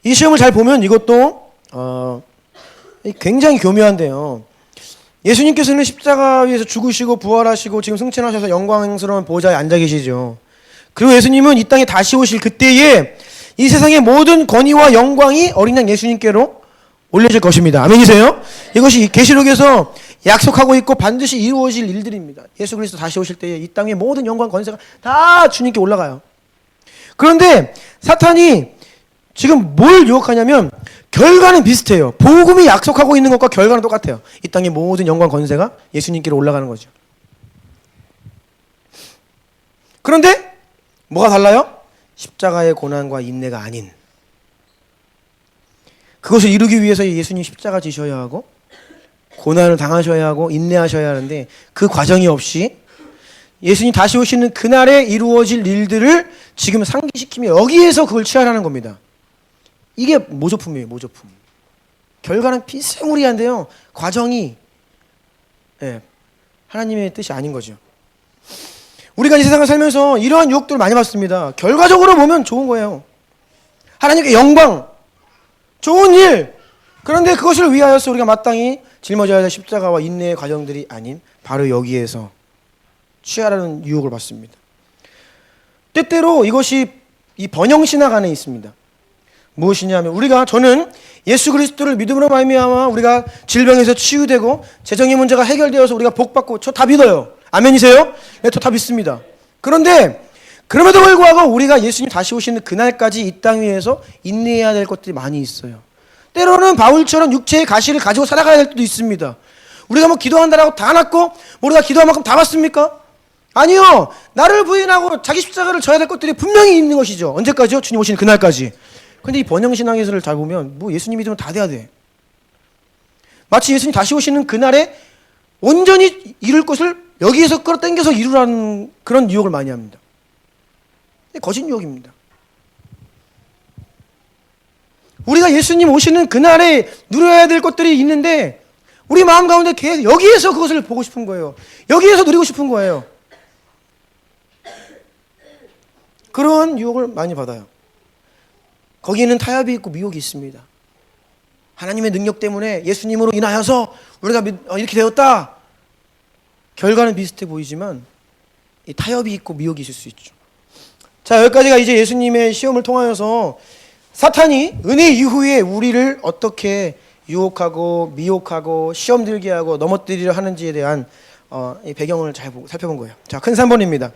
이 시험을 잘 보면 이것도 굉장히 교묘한데요. 예수님께서는 십자가 위에서 죽으시고 부활하시고 지금 승천하셔서 영광스러운 보좌에 앉아 계시죠. 그리고 예수님은 이 땅에 다시 오실 그때에 이 세상의 모든 권위와 영광이 어린 양 예수님께로 올려질 것입니다. 아멘이세요? 이것이 계시록에서 약속하고 있고 반드시 이루어질 일들입니다. 예수 그리스도 다시 오실 때에 이 땅의 모든 영광 권세가 다 주님께 올라가요. 그런데 사탄이 지금 뭘 유혹하냐면 결과는 비슷해요. 복음이 약속하고 있는 것과 결과는 똑같아요. 이 땅의 모든 영광 권세가 예수님께로 올라가는 거죠. 그런데 뭐가 달라요? 십자가의 고난과 인내가 아닌, 그것을 이루기 위해서 예수님 십자가 지셔야 하고 고난을 당하셔야 하고 인내하셔야 하는데 그 과정이 없이 예수님 다시 오시는 그날에 이루어질 일들을 지금 상기시키며 여기에서 그걸 취하라는 겁니다. 이게 모조품이에요. 모조품. 결과는 비스무리한데요, 과정이 하나님의 뜻이 아닌 거죠. 우리가 이 세상을 살면서 이러한 유혹들을 많이 받습니다. 결과적으로 보면 좋은 거예요. 하나님께 영광, 좋은 일. 그런데 그것을 위하여서 우리가 마땅히 짊어져야 할 십자가와 인내의 과정들이 아닌 바로 여기에서 취하라는 유혹을 받습니다. 때때로 이것이 이 번영신학 안에 있습니다. 무엇이냐면 저는 예수 그리스도를 믿음으로 말미암아 우리가 질병에서 치유되고 재정의 문제가 해결되어서 우리가 복받고 저 다 믿어요. 아멘이세요? 네, 저 다 믿습니다. 그런데 그럼에도 불구하고 우리가 예수님 다시 오시는 그날까지 이 땅 위에서 인내해야 될 것들이 많이 있어요. 때로는 바울처럼 육체의 가시를 가지고 살아가야 될 때도 있습니다. 우리가 뭐 기도한다라고 다 낫고 우리가 기도한 만큼 다 받습니까? 아니요. 나를 부인하고 자기 십자가를 져야 될 것들이 분명히 있는 것이죠. 언제까지요? 주님 오시는 그날까지. 근데 이 번영신앙에서를 잘 보면 뭐 예수님 믿으면 다 돼야 돼. 마치 예수님 다시 오시는 그날에 온전히 이룰 것을 여기에서 끌어당겨서 이루라는 그런 유혹을 많이 합니다. 거짓 유혹입니다. 우리가 예수님 오시는 그날에 누려야 될 것들이 있는데 우리 마음 가운데 계속 여기에서 그것을 보고 싶은 거예요. 여기에서 누리고 싶은 거예요. 그런 유혹을 많이 받아요. 거기에는 타협이 있고 미혹이 있습니다. 하나님의 능력 때문에 예수님으로 인하여서 우리가 이렇게 되었다. 결과는 비슷해 보이지만 이 타협이 있고 미혹이 있을 수 있죠. 자, 여기까지가 이제 예수님의 시험을 통하여서 사탄이 은혜 이후에 우리를 어떻게 유혹하고 미혹하고 시험 들게 하고 넘어뜨리려 하는지에 대한 이 배경을 잘 살펴본 거예요. 자, 큰 3번입니다.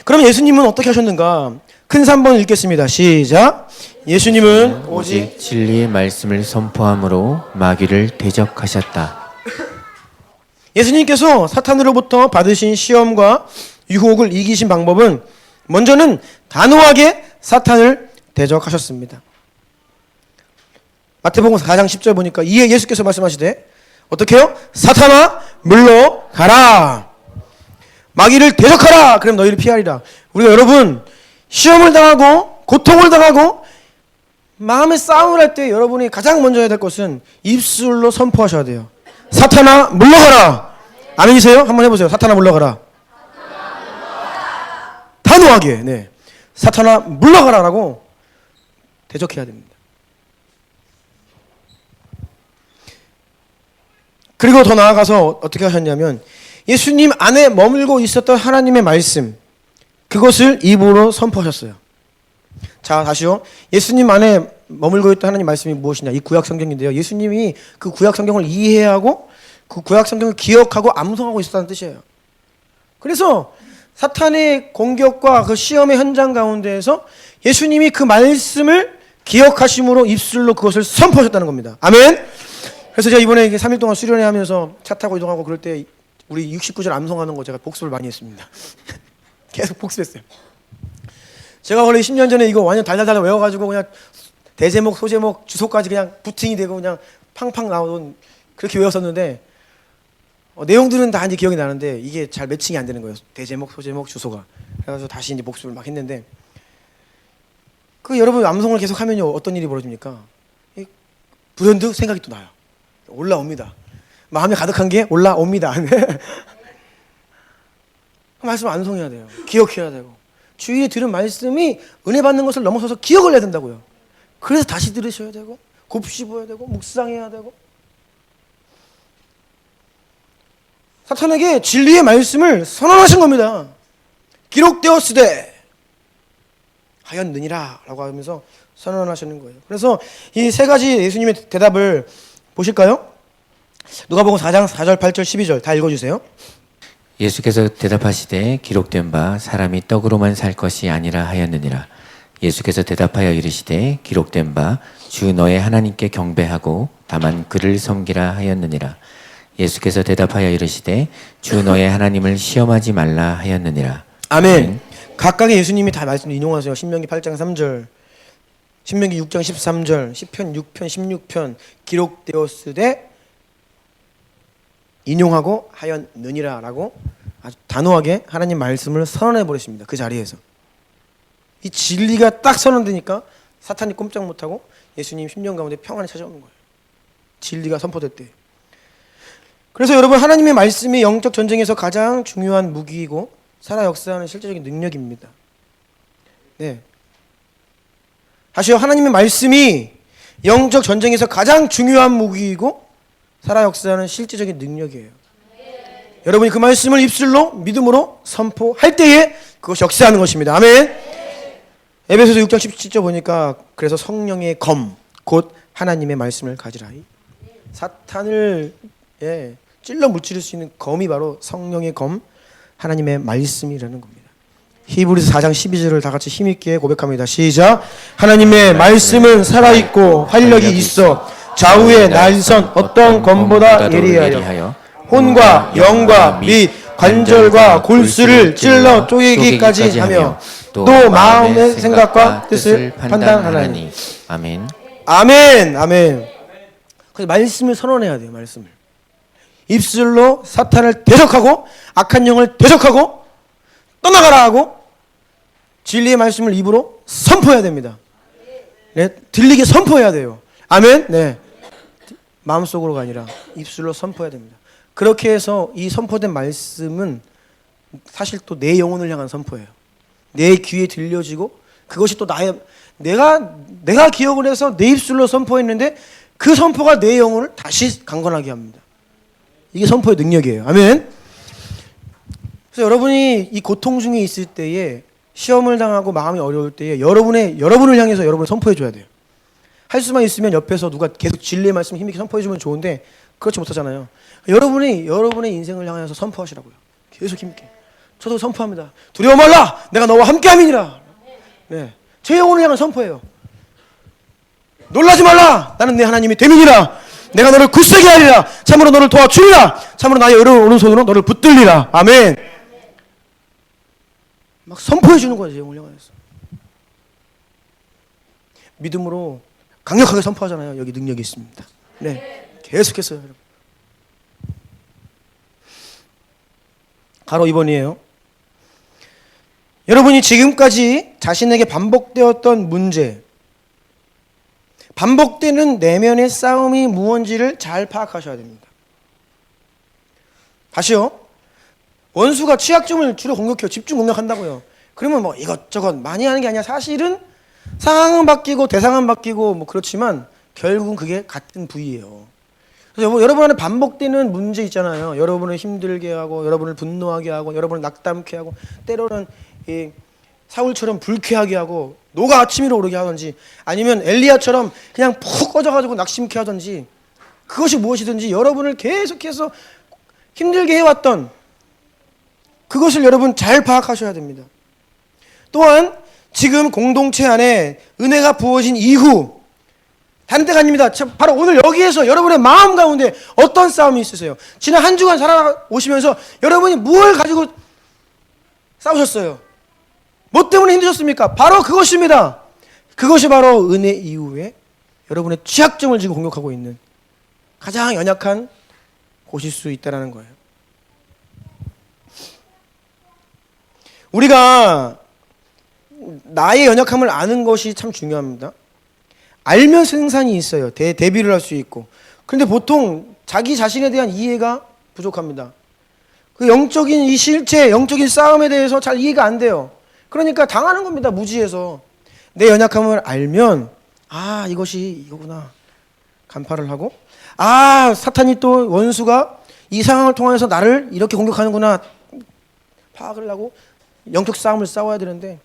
그럼 예수님은 어떻게 하셨는가? 큰 3번 읽겠습니다. 시작. 예수님은 오직 진리의 말씀을 선포함으로 마귀를 대적하셨다. 예수님께서 사탄으로부터 받으신 시험과 유혹을 이기신 방법은 먼저는 단호하게 사탄을 대적하셨습니다. 마태복음 4장 10절 보니까 이에 예수께서 말씀하시되 어떻게 해요? 사탄아 물러가라. 마귀를 대적하라. 그럼 너희를 피하리라. 우리가 여러분 시험을 당하고 고통을 당하고 마음의 싸움을 할 때 여러분이 가장 먼저 해야 될 것은 입술로 선포하셔야 돼요. 사탄아 물러가라. 아멘이세요? 한번 해보세요. 사탄아 물러가라. 단호하게. 네. 사탄아 물러가라라고 대적해야 됩니다. 그리고 더 나아가서 어떻게 하셨냐면 예수님 안에 머물고 있었던 하나님의 말씀, 그것을 입으로 선포하셨어요. 자, 다시요. 예수님 안에 머물고 있던 하나님 말씀이 무엇이냐? 이 구약 성경인데요. 예수님이 그 구약 성경을 이해하고 그 구약 성경을 기억하고 암송하고 있었다는 뜻이에요. 그래서 사탄의 공격과 그 시험의 현장 가운데에서 예수님이 그 말씀을 기억하심으로 입술로 그것을 선포하셨다는 겁니다. 아멘. 그래서 제가 이번에 3일 동안 수련회 하면서 차 타고 이동하고 그럴 때 우리 69절 암송하는 거 제가 복습을 많이 했습니다. 계속 복습했어요. 제가 원래 10년 전에 이거 완전 달달달 외워가지고 그냥 대제목, 소제목, 주소까지 그냥 부팅이 되고 그냥 팡팡 나오던 그렇게 외웠었는데 내용들은 다 이제 기억이 나는데 이게 잘 매칭이 안 되는 거예요. 대제목, 소제목, 주소가. 그래서 다시 이제 복습을 막 했는데 그 여러분 암송을 계속 하면요 어떤 일이 벌어집니까? 불현듯 생각이 또 나요. 올라옵니다. 마음에 가득한 게 올라옵니다. 말씀 암송해야 돼요. 기억해야 되고 주일에 들은 말씀이 은혜 받는 것을 넘어서서 기억을 해야 된다고요. 그래서 다시 들으셔야 되고 곱씹어야 되고 묵상해야 되고 사탄에게 진리의 말씀을 선언하신 겁니다. 기록되었으되 하였느니라 라고 하면서 선언하시는 거예요. 그래서 이 세 가지 예수님의 대답을 보실까요? 누가복음 4장 4절 8절 12절 다 읽어주세요. 예수께서 대답하시되 기록된 바 사람이 떡으로만 살 것이 아니라 하였느니라. 예수께서 대답하여 이르시되 기록된 바 주 너의 하나님께 경배하고 다만 그를 섬기라 하였느니라. 예수께서 대답하여 이르시되 주 너의 하나님을 시험하지 말라 하였느니라. 아멘. 각각의 예수님이 다 말씀 인용하세요. 신명기 8장 3절, 신명기 6장 13절, 시편 6편 16편 기록되었으되 인용하고 하였느니라 라고 아주 단호하게 하나님 말씀을 선언해 버렸습니다. 그 자리에서 이 진리가 딱 선언되니까 사탄이 꼼짝 못하고 예수님 심령 가운데 평안이 찾아오는 거예요. 진리가 선포됐대. 그래서 여러분 하나님의 말씀이 영적 전쟁에서 가장 중요한 무기이고 살아 역사하는 실제적인 능력입니다. 네. 다시요. 하나님의 말씀이 영적 전쟁에서 가장 중요한 무기이고 살아 역사하는 실제적인 능력이에요. 여러분이 그 말씀을 입술로 믿음으로 선포할 때에 그것이 역사하는 것입니다. 아멘. 에베소서 6장 17절 보니까 그래서 성령의 검 곧 하나님의 말씀을 가지라. 사탄을 찔러 무찌를 수 있는 검이 바로 성령의 검 하나님의 말씀이라는 겁니다. 히브리서 4장 12절을 다 같이 힘있게 고백합니다. 시작. 하나님의 말씀은 살아있고 활력이 있어 좌우의 날선 어떤 검보다 예리하여 혼과 영과 및 관절과 골수를 찔러 쪼개기까지 하며 또 마음의 생각과 뜻을 판단하나니. 아멘. 아멘. 아멘. 그래서 말씀을 선언해야 돼요. 말씀을 입술로 사탄을 대적하고 악한 영을 대적하고 떠나가라 하고 진리의 말씀을 입으로 선포해야 됩니다. 네, 들리게 선포해야 돼요. 아멘. 네, 마음속으로가 아니라 입술로 선포해야 됩니다. 그렇게 해서 이 선포된 말씀은 사실 또 내 영혼을 향한 선포예요. 내 귀에 들려지고 그것이 또 나의 내가 기억을 해서 내 입술로 선포했는데 그 선포가 내 영혼을 다시 강건하게 합니다. 이게 선포의 능력이에요. 아멘. 그래서 여러분이 이 고통 중에 있을 때에 시험을 당하고 마음이 어려울 때에 여러분을 향해서 여러분을 선포해 줘야 돼요. 할 수만 있으면 옆에서 누가 계속 진리의 말씀 힘있게 선포해 주면 좋은데 그렇지 못하잖아요. 여러분이 여러분의 인생을 향해서 선포하시라고요. 계속 힘있게. 저도 선포합니다. 두려워 말라. 내가 너와 함께함이니라. 네, 제 영혼을 향한 선포예요. 놀라지 말라. 나는 내 하나님이 됨이니라. 내가 너를 굳세게 하리라. 참으로 너를 도와주리라. 참으로 나의 오른손으로 너를 붙들리라. 아멘. 막 선포해 주는 거예요. 제 영혼을 향해서. 믿음으로 강력하게 선포하잖아요. 여기 능력이 있습니다. 네, 계속했어요. 여러분. 가로 2번이에요. 여러분이 지금까지 자신에게 반복되었던 문제, 반복되는 내면의 싸움이 무언지를 잘 파악하셔야 됩니다. 다시요. 원수가 취약점을 주로 공격해요. 집중 공격한다고요. 그러면 뭐 이것저것 많이 하는 게 아니라 사실은 상황은 바뀌고 대상은 바뀌고 뭐 그렇지만 결국은 그게 같은 부위예요. 그래서 여러분 안에 반복되는 문제 있잖아요. 여러분을 힘들게 하고, 여러분을 분노하게 하고, 여러분을 낙담케 하고, 때로는 이 사울처럼 불쾌하게 하고, 노가 아침 위로 오르게 하든지, 아니면 엘리야처럼 그냥 푹 꺼져가지고 낙심케 하든지, 그것이 무엇이든지 여러분을 계속해서 힘들게 해왔던 그것을 여러분 잘 파악하셔야 됩니다. 또한 지금 공동체 안에 은혜가 부어진 이후 다른 데가 아닙니다. 바로 오늘 여기에서 여러분의 마음 가운데 어떤 싸움이 있으세요? 지난 한 주간 살아오시면서 여러분이 무엇을 가지고 싸우셨어요? 뭐 때문에 힘드셨습니까? 바로 그것입니다. 그것이 바로 은혜 이후에 여러분의 취약점을 지금 공격하고 있는 가장 연약한 곳일 수 있다는 거예요. 우리가 나의 연약함을 아는 것이 참 중요합니다. 알면 승산이 있어요. 대비를 할 수 있고. 그런데 보통 자기 자신에 대한 이해가 부족합니다. 그 영적인 이 실체, 영적인 싸움에 대해서 잘 이해가 안 돼요. 그러니까 당하는 겁니다. 무지해서. 내 연약함을 알면 아, 이것이 이거구나. 간파를 하고 아, 사탄이 또 원수가 이 상황을 통해서 나를 이렇게 공격하는구나. 파악을 하고 영적 싸움을 싸워야 되는데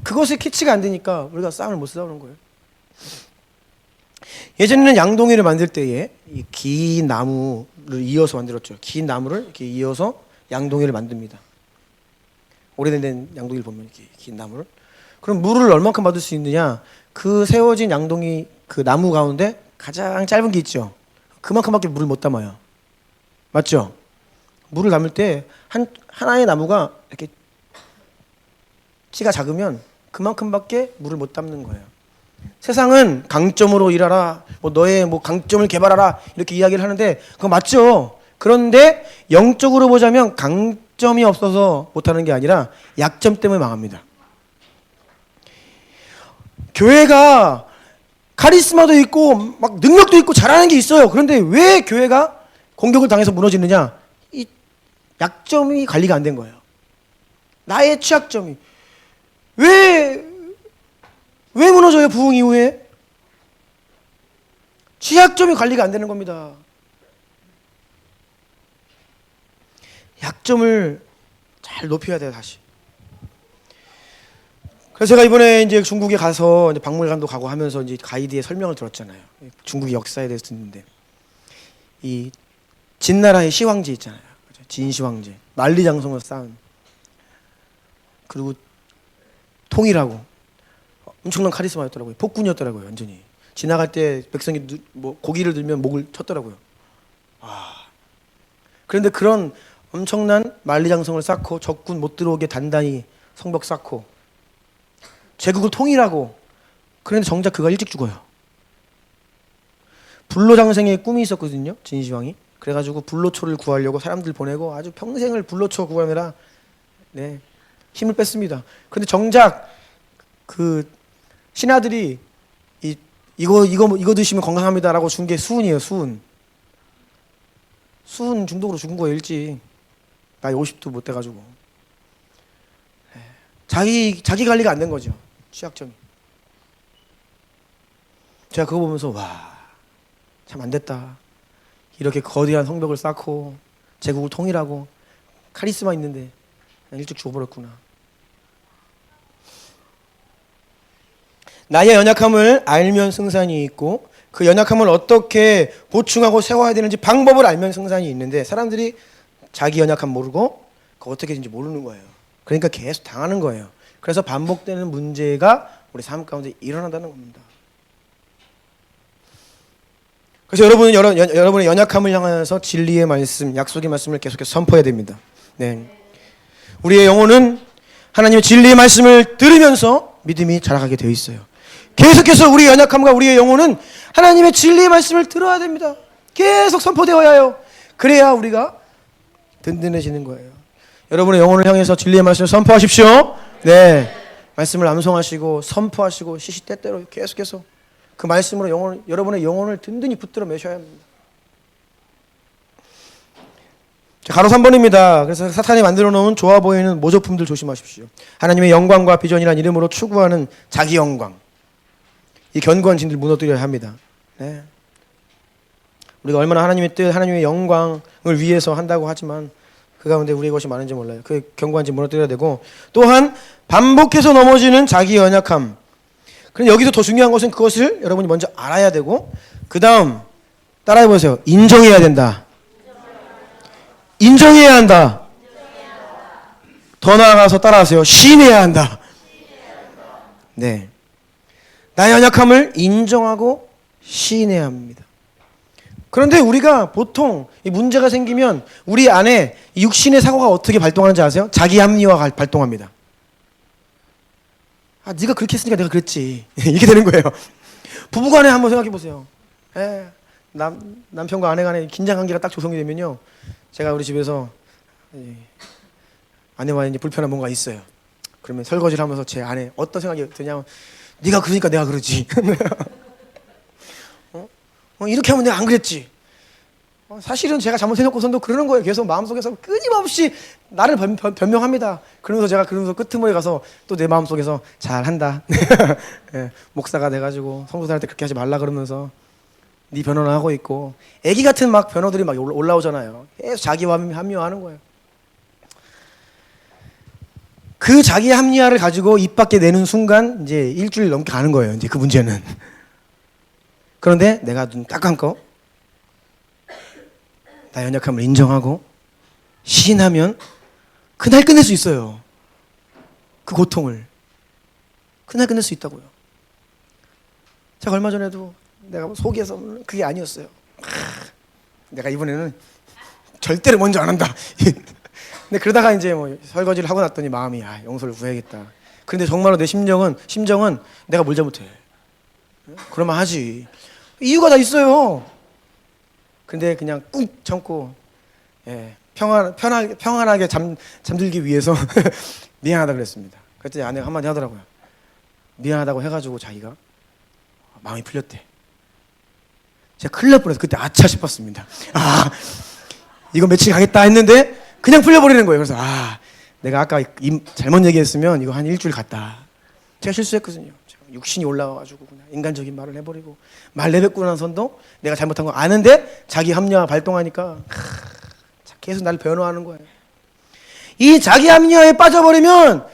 그것이 캐치가 안 되니까 우리가 싸움을 못 싸우는 거예요. 예전에는 양동이를 만들 때에 이 긴 나무를 이어서 만들었죠. 긴 나무를 이렇게 이어서 양동이를 만듭니다. 오래된 양동이를 보면 이렇게 긴 나무를. 그럼 물을 얼만큼 받을 수 있느냐? 그 세워진 양동이 그 나무 가운데 가장 짧은 게 있죠. 그만큼밖에 물을 못 담아요. 맞죠? 물을 담을 때 하나의 나무가 이렇게 키가 작으면 그만큼밖에 물을 못 담는 거예요. 세상은 강점으로 일하라, 뭐 너의 뭐 강점을 개발하라 이렇게 이야기를 하는데 그거 맞죠. 그런데 영적으로 보자면 강점이 없어서 못하는 게 아니라 약점 때문에 망합니다. 교회가 카리스마도 있고 막 능력도 있고 잘하는 게 있어요. 그런데 왜 교회가 공격을 당해서 무너지느냐? 이 약점이 관리가 안 된 거예요. 나의 취약점이 왜 무너져요? 부흥 이후에 취약점이 관리가 안 되는 겁니다. 약점을 잘 높여야 돼요. 다시. 그래서 제가 이번에 이제 중국에 가서 이제 박물관도 가고 하면서 이제 가이드의 설명을 들었잖아요. 중국의 역사에 대해서 듣는데 이 진나라의 시황제 있잖아요. 진시황제 만리장성을 쌓은 그리고 통일하고 엄청난 카리스마였더라고요. 폭군이었더라고요. 완전히 지나갈 때 백성이 뭐 고기를 들면 목을 쳤더라고요. 그런데 그런 엄청난 만리장성을 쌓고 적군 못 들어오게 단단히 성벽 쌓고 제국을 통일하고 그런데 정작 그가 일찍 죽어요. 불로장생의 꿈이 있었거든요. 진시황이. 그래가지고 불로초를 구하려고 사람들 보내고 아주 평생을 불로초 구하느라 힘을 뺐습니다. 그런데 정작 그 신하들이 이거 드시면 건강합니다라고 준 게 수은이에요. 수은 중독으로 죽은 거예요. 일찍 나이 50도 못 돼가지고 자기 관리가 안 된 거죠. 취약점이. 제가 그거 보면서 와, 참 안 됐다. 이렇게 거대한 성벽을 쌓고 제국을 통일하고 카리스마 있는데 일찍 죽어버렸구나. 나의 연약함을 알면 승산이 있고 그 연약함을 어떻게 보충하고 세워야 되는지 방법을 알면 승산이 있는데 사람들이 자기 연약함 모르고 그거 어떻게 되는지 모르는 거예요. 그러니까 계속 당하는 거예요. 그래서 반복되는 문제가 우리 삶 가운데 일어난다는 겁니다. 그래서 여러분은 여러분의 연약함을 향해서 진리의 말씀, 약속의 말씀을 계속해서 선포해야 됩니다. 우리의 영혼은 하나님의 진리의 말씀을 들으면서 믿음이 자라가게 되어 있어요. 계속해서 우리의 연약함과 우리의 영혼은 하나님의 진리의 말씀을 들어야 됩니다. 계속 선포되어야 해요. 그래야 우리가 든든해지는 거예요. 여러분의 영혼을 향해서 진리의 말씀을 선포하십시오. 말씀을 암송하시고 선포하시고 시시때때로 계속해서 그 말씀으로 여러분의 영혼을 든든히 붙들어 매셔야 합니다. 가로 3번입니다. 그래서 사탄이 만들어 놓은 좋아 보이는 모조품들 조심하십시오. 하나님의 영광과 비전이라는 이름으로 추구하는 자기 영광. 이 견고한 진리를 무너뜨려야 합니다. 네. 우리가 얼마나 하나님의 뜻, 하나님의 영광을 위해서 한다고 하지만 그 가운데 우리의 것이 많은지 몰라요. 그 견고한 진리 무너뜨려야 되고, 또한 반복해서 넘어지는 자기 연약함. 그럼 여기서 더 중요한 것은 그것을 여러분이 먼저 알아야 되고, 그 다음 따라해 보세요. 인정해야 된다. 인정해야 한다. 더 나아가서 따라하세요. 시인해야 한다. 네, 나의 연약함을 인정하고 시인해야 합니다. 그런데 우리가 보통 이 문제가 생기면 우리 안에 이 육신의 사고가 어떻게 발동하는지 아세요? 자기 합리화가 발동합니다. 아, 네가 그렇게 했으니까 내가 그랬지. 이게 되는 거예요. 부부간에 한번 생각해 보세요. 남편과 아내 간에 긴장 관계가 딱 조성이 되면요, 제가 우리 집에서 아내와 이제 불편한 뭔가 있어요. 그러면 설거지를 하면서 제 아내 어떤 생각이 드냐면, 네가 그러니까 내가 그러지. 이렇게 하면 내가 안 그랬지. 사실은 제가 잘못해놓고선도 그러는 거예요. 계속 마음속에서 끊임없이 나를 변명합니다. 그러면서 제가 끄트머리 가서 또 내 마음속에서 잘한다. 예, 목사가 돼가지고 성도들한테 그렇게 하지 말라 그러면서 네 변호를 하고 있고, 애기 같은 막 변호들이 막 올라오잖아요. 계속 자기 합리화하는 거예요. 그 자기 합리화를 가지고 입 밖에 내는 순간 이제 일주일 넘게 가는 거예요. 이제 그 문제는. 그런데 내가 눈 딱 감고 나의 연약함을 인정하고 시인하면 그날 끝낼 수 있어요. 그 고통을 그날 끝낼 수 있다고요. 제가 얼마 전에도 내가 속에서 그게 아니었어요. 내가 이번에는 절대로 먼저 안 한다. 근데 그러다가 이제 뭐 설거지를 하고 났더니 마음이 용서를 구해야겠다. 그런데 정말로 내 심정은 내가 뭘 잘못해. 그러면 하지. 이유가 다 있어요. 근데 그냥 꾹 참고, 평안하게 잠들기 위해서 미안하다 그랬습니다. 그랬더니 아내가 한마디 하더라고요. 미안하다고 해가지고 자기가 마음이 풀렸대. 제가 큰일 날 뻔해서 그때 아차 싶었습니다. 이거 며칠 가겠다 했는데 그냥 풀려버리는 거예요. 그래서 내가 아까 잘못 얘기했으면 이거 한 일주일 갔다. 제가 실수했거든요. 육신이 올라와가지고 그냥 인간적인 말을 해버리고, 말 내뱉고 나선도 내가 잘못한 거 아는데 자기 합리화 발동하니까 계속 나를 변호하는 거예요. 이 자기 합리화에 빠져버리면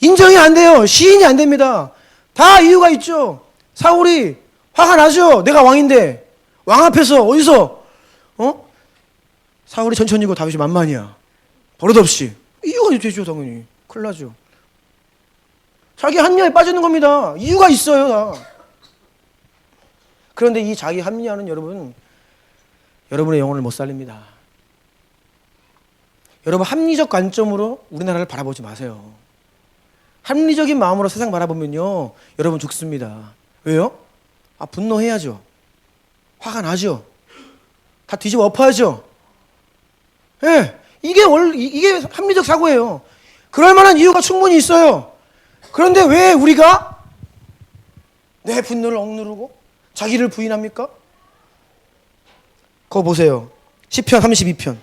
인정이 안 돼요. 시인이 안 됩니다. 다 이유가 있죠. 사울이 화가 나죠. 내가 왕인데 왕 앞에서 어디서 사울이 천천히고 다윗이 만만이야. 버릇없이. 이유가 되죠. 당연히 큰일 나죠. 자기 합리화에 빠지는 겁니다. 이유가 있어요, 다. 그런데 이 자기 합리화는 여러분의 영혼을 못 살립니다. 여러분, 합리적 관점으로 우리나라를 바라보지 마세요. 합리적인 마음으로 세상 바라보면요, 여러분 죽습니다. 왜요? 분노해야죠. 화가 나죠. 다 뒤집어 엎어야죠. 이게 합리적 사고예요. 그럴 만한 이유가 충분히 있어요. 그런데 왜 우리가 내 분노를 억누르고 자기를 부인합니까? 그거 보세요. 시편 32편.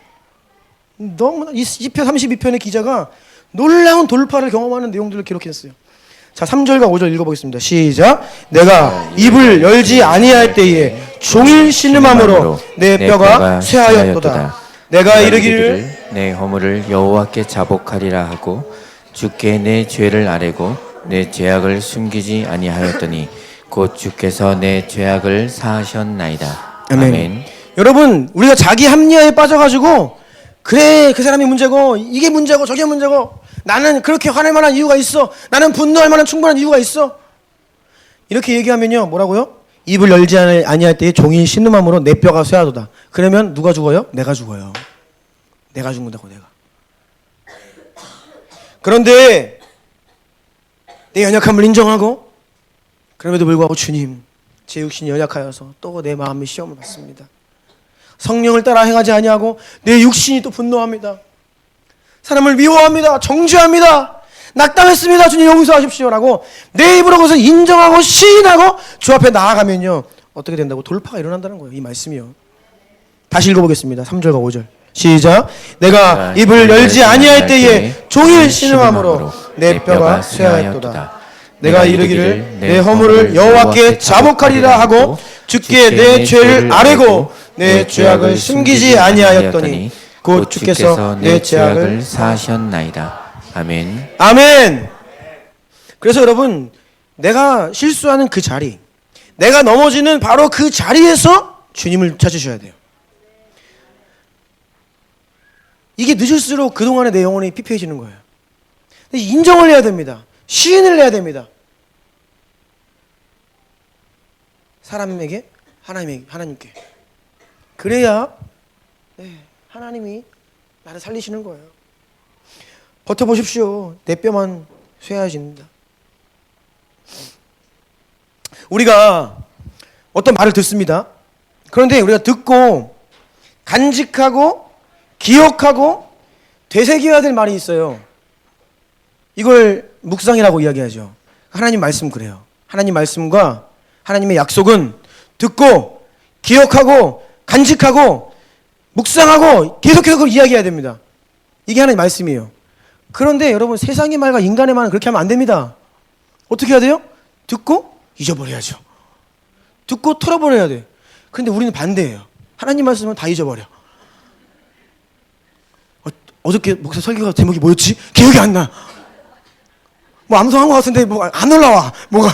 너무나 이 시편 32편의 기자가 놀라운 돌파를 경험하는 내용들을 기록했어요. 자, 3절과 5절 읽어보겠습니다. 시작. 내가 입을 열지 아니할 때에 종일 신음함으로 내 뼈가 쇠하였도다. 내가 이르기를 내 허물을 여호와께 자복하리라 하고 주께 내 죄를 아뢰고 내 죄악을 숨기지 아니하였더니 곧 주께서 내 죄악을 사하셨나이다. 아멘. 여러분, 우리가 자기 합리화에 빠져가지고 그래 그 사람이 문제고 이게 문제고 저게 문제고 나는 그렇게 화낼 만한 이유가 있어, 나는 분노할 만한 충분한 이유가 있어, 이렇게 얘기하면요 뭐라고요? 입을 열지 아니할 때에 종일 신음함으로 내 뼈가 쇠하도다. 그러면 누가 죽어요? 내가 죽어요. 내가 죽는다고. 내가. 그런데 내 연약함을 인정하고, 그럼에도 불구하고 주님, 제 육신이 연약하여서 또 내 마음의 시험을 받습니다. 성령을 따라 행하지 아니하고 내 육신이 또 분노합니다. 사람을 미워합니다. 정죄합니다. 낙담했습니다. 주님 용서하십시오라고 내 입으로 그것을 인정하고 시인하고 주 앞에 나아가면요 어떻게 된다고? 돌파가 일어난다는 거예요. 이 말씀이요. 다시 읽어보겠습니다. 3절과 5절 시작. 내가 입을 열지 아니할 때에 종일 신음함으로 내 뼈가 쇠하였도다. 내가 이르기를 내 허물을 여호와께 자복하리라 하고 주께 내 죄를 아뢰고 내 죄악을 숨기지 아니하였더니 곧 주께서 내 죄악을 사하셨나이다. 아멘. 아멘. 그래서 여러분, 내가 실수하는 그 자리, 내가 넘어지는 바로 그 자리에서 주님을 찾으셔야 돼요. 이게 늦을수록 그동안의 내 영혼이 피폐해지는 거예요. 인정을 해야 됩니다. 시인을 해야 됩니다. 사람에게, 하나님께. 그래야 하나님이 나를 살리시는 거예요. 버텨보십시오. 내 뼈만 쇠해집니다. 우리가 어떤 말을 듣습니다. 그런데 우리가 듣고 간직하고 기억하고 되새겨야 될 말이 있어요. 이걸 묵상이라고 이야기하죠. 하나님 말씀 그래요. 하나님 말씀과 하나님의 약속은 듣고 기억하고 간직하고 묵상하고 계속해서 그걸 이야기해야 됩니다. 이게 하나님 말씀이에요. 그런데 여러분, 세상의 말과 인간의 말은 그렇게 하면 안 됩니다. 어떻게 해야 돼요? 듣고 잊어버려야죠. 듣고 털어버려야 돼. 그런데 우리는 반대예요. 하나님 말씀은 다 잊어버려. 어저께 목사 설교가 제목이 뭐였지? 기억이 안 나. 뭐 암송한 것 같은데 뭐 안 올라와. 뭐가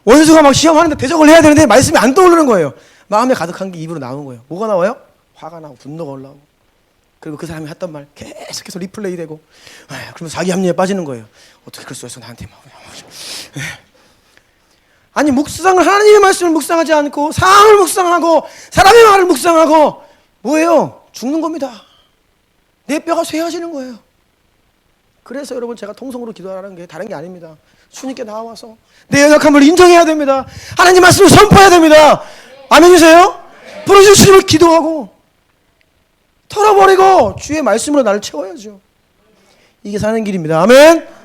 원수가 막 시험하는데 대적을 해야 되는데 말씀이 안 떠오르는 거예요. 마음에 가득한 게 입으로 나오는 거예요. 뭐가 나와요? 화가 나고 분노가 올라오고. 그리고 그 사람이 했던 말 계속해서 리플레이 되고. 그러면 자기 합리에 빠지는 거예요. 어떻게 그럴 수 있어 나한테 막. 아니, 묵상을, 하나님의 말씀을 묵상하지 않고 상황을 묵상하고 사람의 말을 묵상하고 뭐예요? 죽는 겁니다. 내 뼈가 쇠해지는 거예요. 그래서 여러분, 제가 통성으로 기도하라는 게 다른 게 아닙니다. 주님께 나와서 내 연약함을 인정해야 됩니다. 하나님 말씀을 선포해야 됩니다. 아멘이세요? 부르신 주님을 기도하고 털어버리고 주의 말씀으로 나를 채워야죠. 이게 사는 길입니다. 아멘.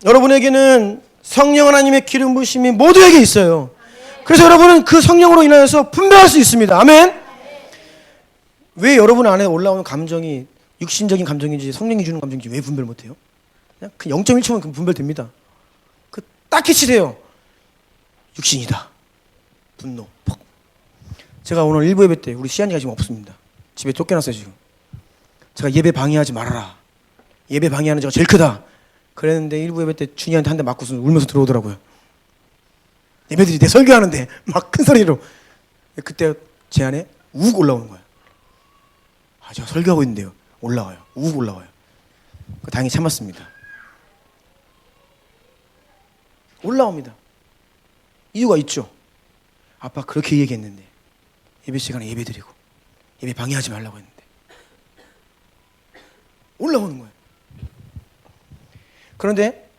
여러분에게는 성령 하나님의 기름 부으심이 모두에게 있어요. 그래서 여러분은 그 성령으로 인하여서 분별할 수 있습니다. 아멘. 왜 여러분 안에 올라오는 감정이 육신적인 감정인지 성령이 주는 감정인지 왜 분별 못해요? 그냥 그 0.1초면 분별됩니다. 그 딱 캐치돼요. 육신이다. 분노, 폭. 제가 오늘 일부 예배 때 우리 시안이가 지금 없습니다. 집에 쫓겨났어요 지금. 제가 예배 방해하지 말아라. 예배 방해하는 자가 제일 크다. 그랬는데 일부 예배 때 준이한테 한 대 맞고서 울면서 들어오더라고요. 예배들이 내 설교하는데 막 큰 소리로. 그때 제 안에 욱 올라오는 거예요. 제가 설교하고 있는데요. 올라와요. 욱 올라와요. 다행히 참았습니다. 올라옵니다. 이유가 있죠. 아빠 그렇게 얘기했는데 예배 시간에 예배 드리고 예배 방해하지 말라고 했는데 올라오는 거예요. 그런데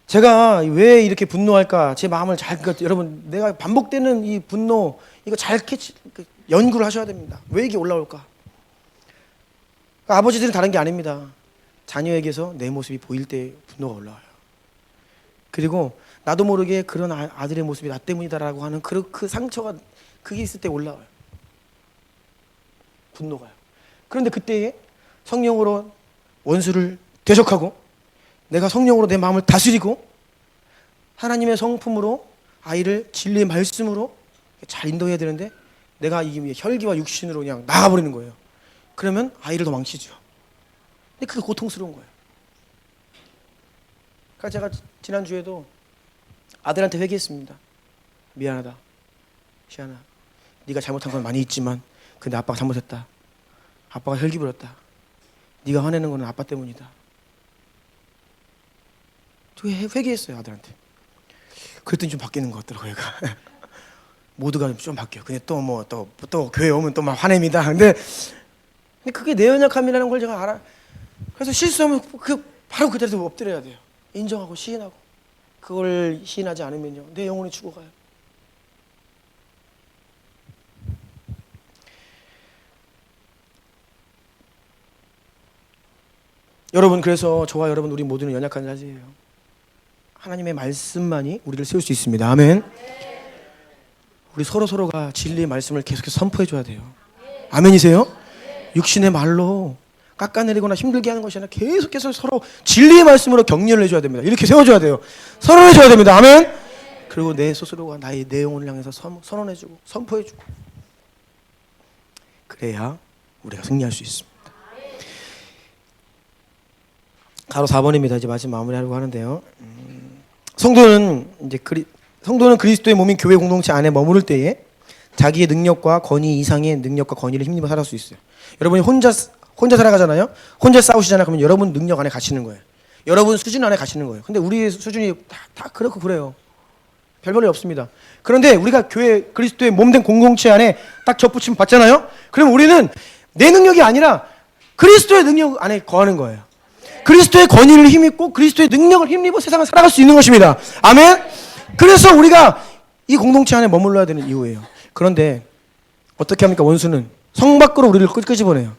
제가 왜 이렇게 분노할까? 제 마음을 잘, 여러분, 내가 반복되는 이 분노, 이거 잘 연구를 하셔야 됩니다. 왜 이게 올라올까? 아버지들은 다른 게 아닙니다. 자녀에게서 내 모습이 보일 때 분노가 올라와요. 그리고 나도 모르게 그런 아들의 모습이 나 때문이다라고 하는 그 상처가 그게 있을 때 올라와요. 분노가요. 그런데 그때에 성령으로 원수를 대적하고 내가 성령으로 내 마음을 다스리고 하나님의 성품으로 아이를 진리의 말씀으로 잘 인도해야 되는데 내가 이 혈기와 육신으로 그냥 나가버리는 거예요. 그러면 아이를 더 망치죠. 근데 그게 고통스러운 거예요. 그러니까 제가 지난주에도 아들한테 회개했습니다. 미안하다. 시안아, 네가 잘못한 건 많이 있지만 근데 아빠가 잘못했다. 아빠가 혈기 부렸다. 네가 화내는 거는 아빠 때문이다. 저 회개했어요, 아들한테. 그랬더니 좀 바뀌는 것 같더라고요, 얘가. 모두가 좀 바뀌어요. 근데 또 교회 오면 또 막 화냅니다. 근데 그게 내 연약함이라는 걸 제가 알아. 그래서 실수하면 바로 그 자리에서 엎드려야 돼요. 인정하고 시인하고. 그걸 시인하지 않으면요, 내 영혼이 죽어가요. 여러분, 그래서 저와 여러분 우리 모두는 연약한 자지예요. 하나님의 말씀만이 우리를 세울 수 있습니다. 아멘. 우리 서로가 진리의 말씀을 계속해서 선포해 줘야 돼요. 아멘이세요? 육신의 말로 깎아내리거나 힘들게 하는 것이 아니라 계속해서 서로 진리의 말씀으로 격려를 해줘야 됩니다. 이렇게 세워줘야 돼요. 선언해줘야 됩니다. 아멘. 그리고 내 스스로가 나의 내 영혼을 향해서 선언해주고 선포해주고, 그래야 우리가 승리할 수 있습니다. 가로 4번입니다. 이제 마지막 마무리하려고 하는데요. 성도는 그리스도의 몸인 교회 공동체 안에 머무를 때에 자기의 능력과 권위 이상의 능력과 권위를 힘입어 살아갈 수 있어요. 여러분이 혼자 살아가잖아요. 혼자 싸우시잖아요. 그러면 여러분 능력 안에 갇히는 거예요. 여러분 수준 안에 갇히는 거예요. 근데 우리의 수준이 다 그렇고 그래요. 별 볼일 없습니다. 그런데 우리가 교회 그리스도의 몸된 공동체 안에 딱 접붙임 받잖아요. 그럼 우리는 내 능력이 아니라 그리스도의 능력 안에 거하는 거예요. 그리스도의 권위를 힘입고 그리스도의 능력을 힘입어 세상을 살아갈 수 있는 것입니다. 아멘. 그래서 우리가 이 공동체 안에 머물러야 되는 이유예요. 그런데 어떻게 합니까? 원수는 성 밖으로 우리를 끄집어내요.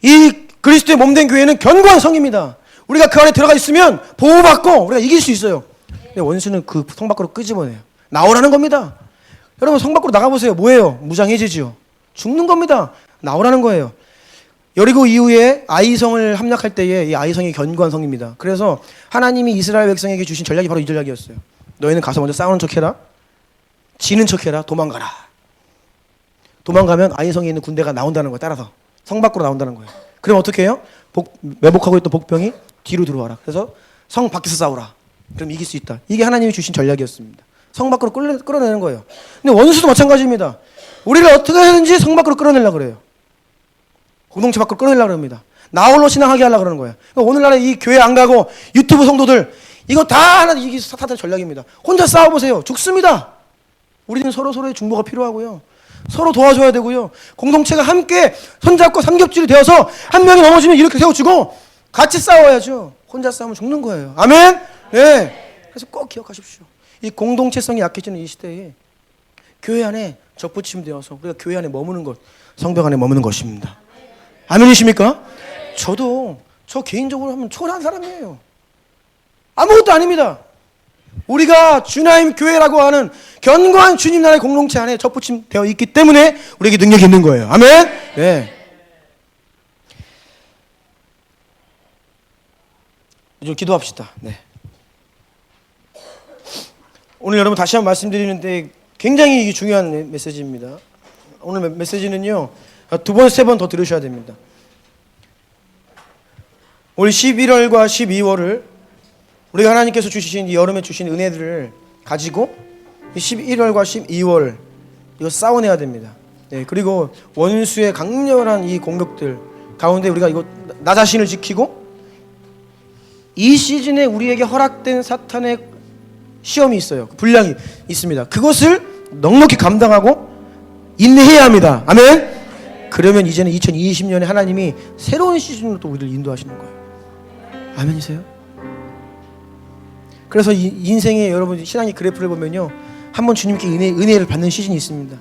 이 그리스도의 몸된 교회는 견고한 성입니다. 우리가 그 안에 들어가 있으면 보호받고 우리가 이길 수 있어요. 근데 원수는 그 성 밖으로 끄집어내요. 나오라는 겁니다. 여러분 성 밖으로 나가보세요. 뭐예요? 무장해제지요. 죽는 겁니다. 나오라는 거예요. 여리고 이후에 아이성을 함락할 때에 이 아이성이 견고한 성입니다. 그래서 하나님이 이스라엘 백성에게 주신 전략이 바로 이 전략이었어요. 너희는 가서 먼저 싸우는 척해라. 지는 척해라. 도망가라. 도망가면 아이성에 있는 군대가 나온다는 거예요. 따라서 성 밖으로 나온다는 거예요. 그럼 어떻게 해요? 매복하고 있던 복병이 뒤로 들어와라. 그래서 성 밖에서 싸우라. 그럼 이길 수 있다. 이게 하나님이 주신 전략이었습니다. 성 밖으로 끌어내는 거예요. 근데 원수도 마찬가지입니다. 우리를 어떻게 하든지 성 밖으로 끌어내려고 그래요. 공동체 밖으로 끌어내려고 합니다. 나 홀로 신앙하게 하려고 그러는 거예요. 그러니까 오늘날에 이 교회 안 가고 유튜브 성도들 이거 다 하나 이게 사탄의 전략입니다. 혼자 싸워보세요. 죽습니다. 우리는 서로서로의 중보가 필요하고요. 서로 도와줘야 되고요. 공동체가 함께 손잡고 삼겹줄이 되어서 한 명이 넘어지면 이렇게 세워주고 같이 싸워야죠. 혼자 싸우면 죽는 거예요. 아멘? 네. 그래서 꼭 기억하십시오. 이 공동체성이 약해지는 이 시대에 교회 안에 접붙임 되어서 우리가 교회 안에 머무는 것, 성벽 안에 머무는 것입니다. 아멘이십니까? 저 개인적으로 하면 초라한 사람이에요. 아무것도 아닙니다. 우리가 주나임 교회라고 하는 견고한 주님 나라의 공동체 안에 접붙임 되어 있기 때문에 우리에게 능력이 있는 거예요. 아멘? 네. 좀 기도합시다. 네. 오늘 여러분 다시 한번 말씀드리는데 굉장히 중요한 메시지입니다. 오늘 메시지는요, 2번, 3번 더 들으셔야 됩니다. 올 11월과 12월을 우리가 하나님께서 주신 이 여름에 주신 은혜들을 가지고 11월과 12월 이거 싸워내야 됩니다. 네, 그리고 원수의 강렬한 이 공격들 가운데 우리가 이거 나 자신을 지키고 이 시즌에 우리에게 허락된 사탄의 시험이 있어요. 분량이 있습니다. 그것을 넉넉히 감당하고 인내해야 합니다. 아멘. 그러면 이제는 2020년에 하나님이 새로운 시즌으로 또 우리를 인도하시는 거예요. 아멘이세요? 그래서 이 인생의 여러분 신앙의 그래프를 보면요, 한번 주님께 은혜를 받는 시즌이 있습니다.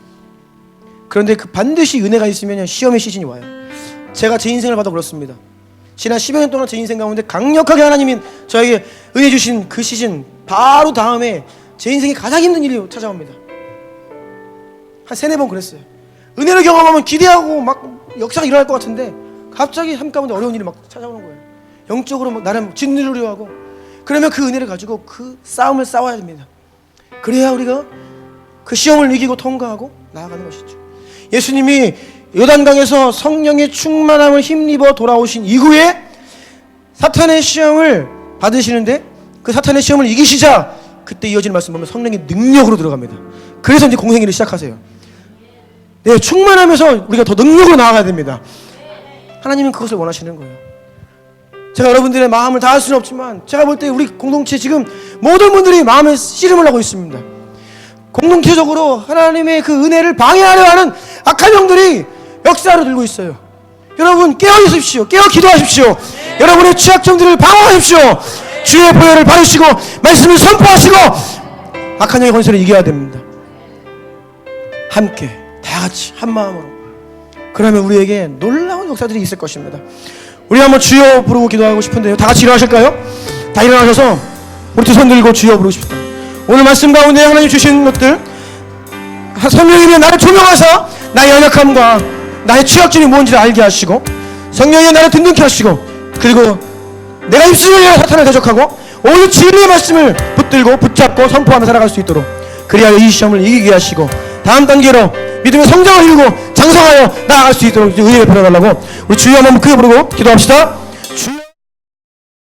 그런데 그 반드시 은혜가 있으면 시험의 시즌이 와요. 제가 제 인생을 봐도 그렇습니다. 지난 10여 년 동안 제 인생 가운데 강력하게 하나님이 저에게 은혜 주신 그 시즌 바로 다음에 제 인생에 가장 힘든 일이 찾아옵니다. 한 3-4번 그랬어요. 은혜를 경험하면 기대하고 막 역사가 일어날 것 같은데 갑자기 삶 가운데 어려운 일이 막 찾아오는 거예요. 영적으로 막 나를 짓누르려 하고. 그러면 그 은혜를 가지고 그 싸움을 싸워야 됩니다. 그래야 우리가 그 시험을 이기고 통과하고 나아가는 것이죠. 예수님이 요단강에서 성령의 충만함을 힘입어 돌아오신 이후에 사탄의 시험을 받으시는데 그 사탄의 시험을 이기시자 그때 이어지는 말씀 보면 성령의 능력으로 들어갑니다. 그래서 이제 공생애를 시작하세요. 네, 충만하면서 우리가 더 능력으로 나아가야 됩니다. 하나님은 그것을 원하시는 거예요. 제가 여러분들의 마음을 다 할 수는 없지만 제가 볼 때 우리 공동체 지금 모든 분들이 마음에 씨름을 하고 있습니다. 공동체적으로 하나님의 그 은혜를 방해하려 하는 악한 영들이 역사로 들고 있어요. 여러분 깨어 있으십시오. 깨어 기도하십시오. 여러분의 취약점들을 방어하십시오. 주의 보혈을 바르시고 말씀을 선포하시고 악한 영의 권세를 이겨야 됩니다. 함께 다 같이 한 마음으로. 그러면 우리에게 놀라운 역사들이 있을 것입니다. 우리 한번 주여 부르고 기도하고 싶은데요. 다 같이 일어나실까요? 다 일어나셔서 우리 두 손 들고 주여 부르고 싶다. 오늘 말씀 가운데 하나님 주신 것들 성령님이 나를 조명하사 나의 연약함과 나의 취약점이 뭔지를 알게 하시고 성령이 나를 든든케 하시고 그리고 내가 입술을 열어 사탄을 대적하고 오늘 진리의 말씀을 붙들고 붙잡고 선포하며 살아갈 수 있도록 그리하여 이 시험을 이기게 하시고 다음 단계로 믿음의 성장을 이루고 장성하여 나아갈 수 있도록 은혜를 베풀어달라고 우리 주여 한번 크게 부르고 기도합시다.